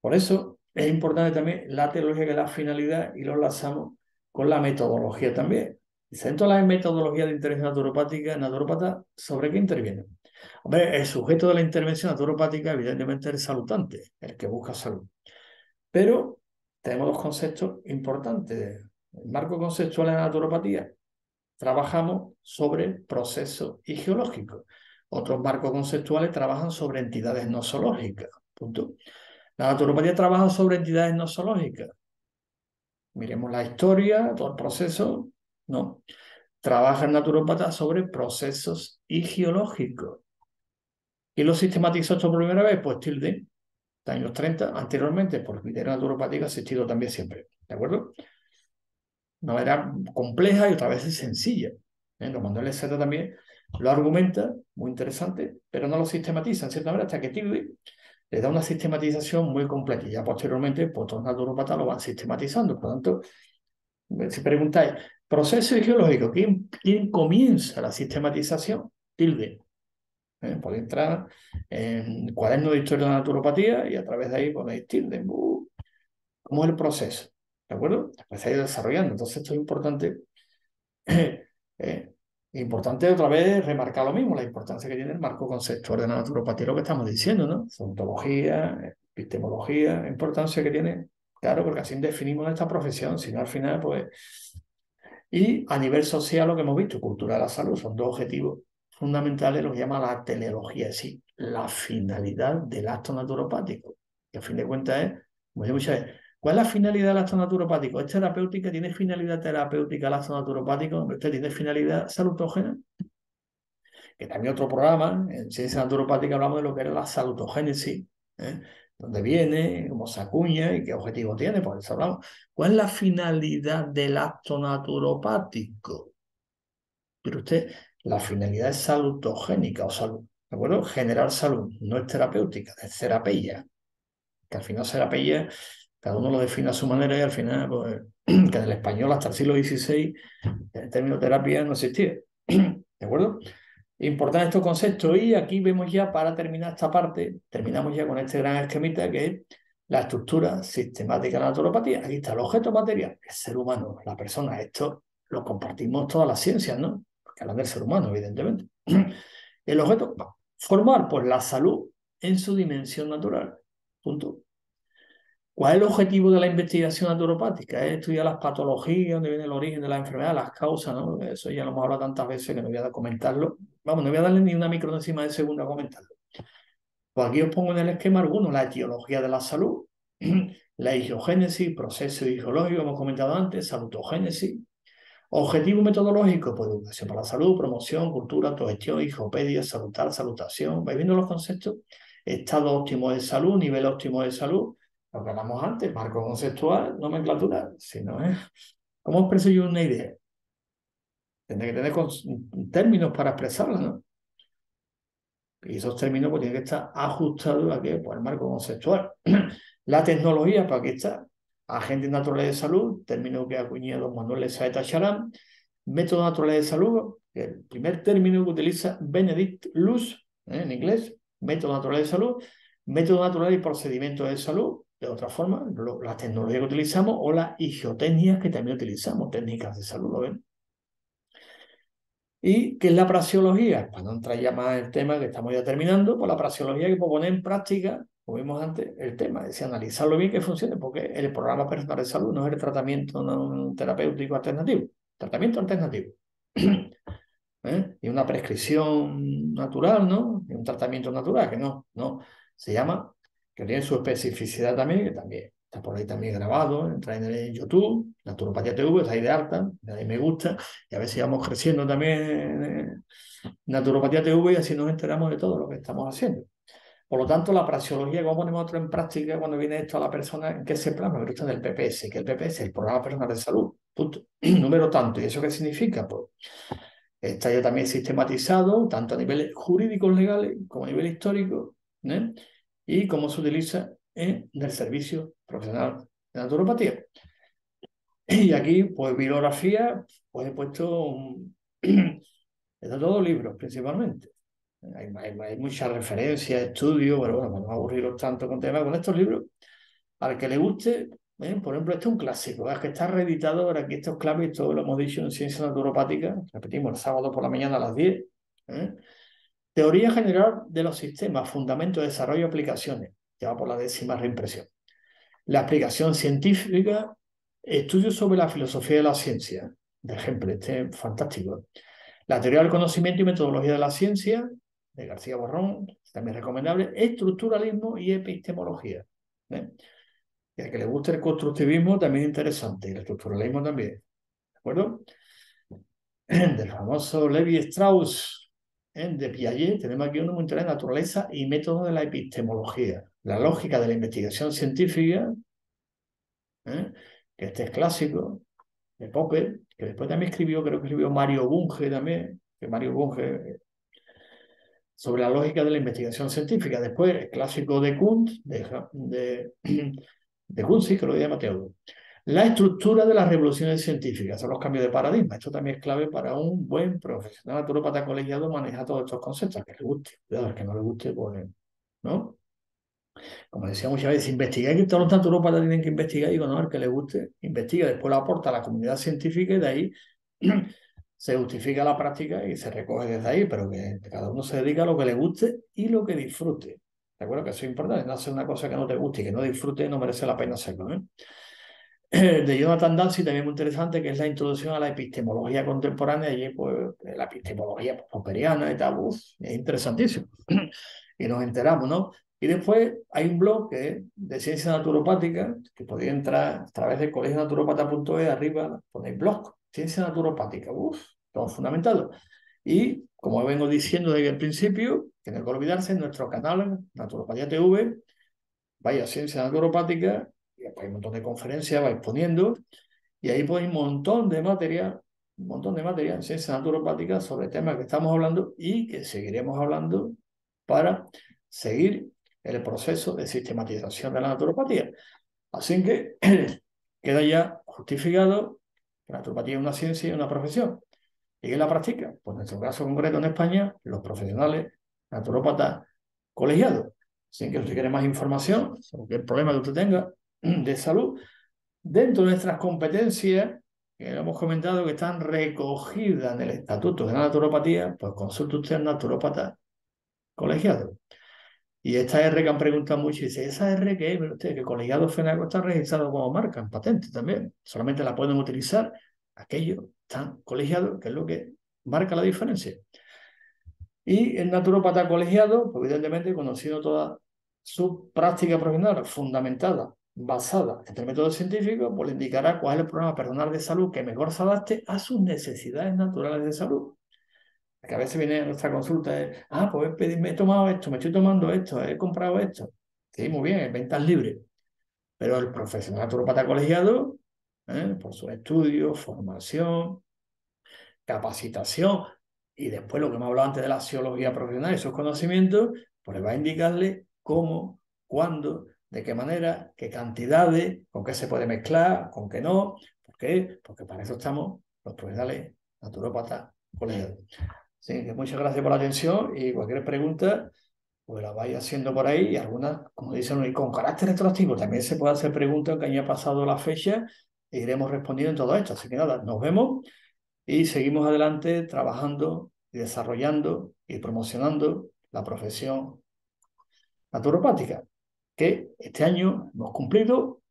Por eso es importante también la teología, que es la finalidad, y lo enlazamos con la metodología también. Dentro de la metodología de intervención naturopática, naturópata, ¿sobre qué interviene? Hombre, el sujeto de la intervención naturopática, evidentemente, es el salutante, el que busca salud. Pero tenemos dos conceptos importantes. El marco conceptual de la naturopatía. Trabajamos sobre procesos geológicos. Otros marcos conceptuales trabajan sobre entidades nosológicas. Punto. La naturopatía trabaja sobre entidades nosológicas. Miremos la historia, todo el proceso. No. Trabaja el naturópata sobre procesos geológicos. ¿Y lo sistematizó esto por primera vez? Pues Tilden, de años 30, anteriormente, por criterio naturopático ha existido también siempre. ¿De acuerdo? Una manera compleja y otra vez es sencilla. Los manuales Z también lo argumenta, muy interesante, pero no lo sistematiza en cierta manera hasta que Tilden le da una sistematización muy completa. Y ya posteriormente, pues todos los naturópatas lo van sistematizando. Por lo tanto, si preguntáis, proceso geológico, ¿quién comienza la sistematización? Tilden. Podéis entrar en cuaderno de historia de la naturopatía y a través de ahí podéis Tilden. ¿Cómo es el proceso? ¿De acuerdo? Después se ha ido desarrollando. Entonces, esto es importante. Importante otra vez remarcar lo mismo, la importancia que tiene el marco conceptual de la naturopatía, lo que estamos diciendo, ¿no? Ontología, epistemología, importancia que tiene, claro, porque así definimos esta profesión, si no al final, pues. Y a nivel social, lo que hemos visto, cultura de la salud, son dos objetivos fundamentales, lo que llama la teleología, es decir, la finalidad del acto naturopático, que a fin de cuentas es, como digo muchas veces, ¿cuál es la finalidad del acto naturopático? ¿Es terapéutica? ¿Tiene finalidad terapéutica el acto naturopático? ¿Usted tiene finalidad salutógena? Que también otro programa, en ciencia naturopática hablamos de lo que era la salutogénesis, ¿eh? Dónde viene, cómo se acuña y qué objetivo tiene, por eso hablamos. ¿Cuál es la finalidad del acto naturopático? Pero usted, la finalidad es salutogénica o salud, ¿de acuerdo? Generar salud, no es terapéutica, es terapia. Que al final terapia, cada uno lo define a su manera y al final, pues, que en el español hasta el siglo XVI el término terapia no existía, ¿de acuerdo? Importante estos conceptos y aquí vemos ya, para terminar esta parte, terminamos ya con este gran esquemita que es la estructura sistemática de la naturopatía. Aquí está el objeto material, el ser humano, la persona. Esto lo compartimos todas las ciencias, ¿no? Porque hablan del ser humano, evidentemente. El objeto, formar pues la salud en su dimensión natural. Punto. ¿Cuál es el objetivo de la investigación naturopática? Es estudiar las patologías, dónde viene el origen de la enfermedad, las causas, ¿no? Eso ya lo hemos hablado tantas veces que no voy a comentarlo. Vamos, no voy a darle ni una microdécima de segundo a comentarlo. Pues aquí os pongo en el esquema algunos: la etiología de la salud, la higiogénesis, proceso hisiológico, hemos comentado antes, salutogénesis. Objetivo metodológico, pues educación para la salud, promoción, cultura, autogestión, higopedia, salutar, salutación. ¿Vais viendo los conceptos? Estado óptimo de salud, nivel óptimo de salud. Lo que hablamos antes, marco conceptual, nomenclatura. Si no es, ¿cómo expreso yo una idea? Tendré que tener términos para expresarla, ¿no? Y esos términos pues tienen que estar ajustados a qué, pues, al marco conceptual. La tecnología, ¿para qué está? Agentes naturales de salud, término que ha acuñado Manuel Saeta Charán. Métodos naturales de salud, el primer término que utiliza Benedict Luz, en inglés, métodos naturales de salud, métodos naturales y procedimientos de salud, de otra forma, la tecnología que utilizamos o las higiotecnias que también utilizamos, técnicas de salud, ¿lo ven? ¿Y qué es la praxeología? Para no entrar ya más en el tema que estamos ya terminando, pues la praxeología que poner en práctica, como vimos antes, el tema, es decir, analizarlo bien que funcione, porque el programa personal de salud no es el tratamiento no, terapéutico alternativo, tratamiento alternativo. Y una prescripción natural, ¿no? Y un tratamiento natural, que no, no. Se llama, que tiene su especificidad también, que también está por ahí también grabado, entra en el YouTube, Naturopatía TV, está ahí de alta, de ahí me gusta, y a ver si vamos creciendo también en Naturopatía TV y así nos enteramos de todo lo que estamos haciendo. Por lo tanto, la praxeología, ¿cómo ponemos otro en práctica cuando viene esto a la persona? ¿En qué se plasma? Pero esto del PPS, que el PPS es el Programa Personal de Salud. Punto. Número tanto. ¿Y eso qué significa? Pues está ya también sistematizado, tanto a niveles jurídicos legales como a nivel histórico, ¿eh? Y cómo se utiliza en el servicio profesional de naturopatía. Y aquí, pues, bibliografía, pues he puesto de todos libros, principalmente. Hay muchas referencias, estudios, pero bueno, para no aburriros tanto con temas con estos libros, al que le guste, por ejemplo, este es un clásico, es que está reeditado, ahora aquí estos claves, todo lo hemos dicho en Ciencia Naturopática, repetimos, el sábado por la mañana a las 10. ¿eh? Teoría general de los sistemas, fundamento, desarrollo y aplicaciones, ya va por la 10ª reimpresión. La explicación científica, estudios sobre la filosofía de la ciencia, de ejemplo, este es fantástico. La teoría del conocimiento y metodología de la ciencia, de García Borrón, también recomendable. Estructuralismo y epistemología. ¿eh? Y al que le guste el constructivismo también es interesante, y el estructuralismo también. ¿De acuerdo? Del famoso Levi Strauss, de Piaget, tenemos aquí uno muy interesante: naturaleza y métodos de la epistemología. La lógica de la investigación científica, ¿eh? Que este es clásico, de Popper, que después también escribió, creo que escribió Mario Bunge también, que Mario Bunge, sobre la lógica de la investigación científica. Después, el clásico de Kuhn, de Kuhn, sí, que lo llama Teodoro. La estructura de las revoluciones científicas, son los cambios de paradigma. Esto también es clave para un buen profesional naturópata colegiado, manejar todos estos conceptos, al que le guste. Cuidado, al que no le guste, pues, ¿no? Como decía muchas veces, investigar, que todos los naturópatas tienen que investigar, y digo, no, al que le guste, investiga, después lo aporta a la comunidad científica y de ahí se justifica la práctica y se recoge desde ahí, pero que cada uno se dedica a lo que le guste y lo que disfrute. ¿De acuerdo? Que eso es importante, no hacer una cosa que no te guste y que no disfrute, no merece la pena hacerlo, ¿eh? De Jonathan Dancy, también muy interesante, que es la introducción a la epistemología contemporánea, y allí, pues, la epistemología popperiana y tal, es interesantísimo. Y nos enteramos, ¿no? Y después hay un blog que es de ciencia naturopática, que podéis entrar a través de colegionaturopata.es, arriba ponéis blog, ciencia naturopática, todo fundamentado. Y como vengo diciendo desde el principio, que no hay que olvidarse, en nuestro canal Naturopatía TV, vaya ciencia naturopática, y después hay un montón de conferencias, vais poniendo, y ahí ponéis un montón de material en ciencia naturopática sobre temas que estamos hablando y que seguiremos hablando para seguir el proceso de sistematización de la naturopatía. Así que queda ya justificado que la naturopatía es una ciencia y una profesión. ¿Y qué la práctica? Pues en nuestro caso concreto en España, los profesionales naturópatas colegiados. Así que si quiere más información sobre cualquier problema que usted tenga de salud, dentro de nuestras competencias, que hemos comentado que están recogidas en el Estatuto de la Naturopatía, pues consulte usted al naturópata colegiado. Y esta R que han preguntado mucho, dice, ¿esa R qué es? Pero usted, que colegiado FENACO está registrado como marca, en patente también. Solamente la pueden utilizar aquellos que están colegiados, que es lo que marca la diferencia. Y el naturópata colegiado, pues evidentemente, conociendo toda su práctica profesional fundamentada, basada en el método científico, pues le indicará cuál es el programa personal de salud que mejor se adapte a sus necesidades naturales de salud. Que a veces viene a nuestra consulta, pues me he tomado esto, me estoy tomando esto, he comprado esto. Sí, muy bien, es ventas libres. Pero el profesional naturópata colegiado, por sus estudios, formación, capacitación y después lo que hemos hablado antes de la psicología profesional y sus conocimientos, pues le va a indicarle cómo, cuándo, de qué manera, qué cantidades, con qué se puede mezclar, con qué no. ¿Por qué? Porque para eso estamos los profesionales naturópatas colegiados. Sí, que muchas gracias por la atención y cualquier pregunta, pues la vais haciendo por ahí y algunas, como dicen, y con carácter retroactivo. También se puede hacer preguntas que haya pasado la fecha e iremos respondiendo en todo esto. Así que nada, nos vemos y seguimos adelante trabajando y desarrollando y promocionando la profesión naturopática, que este año hemos cumplido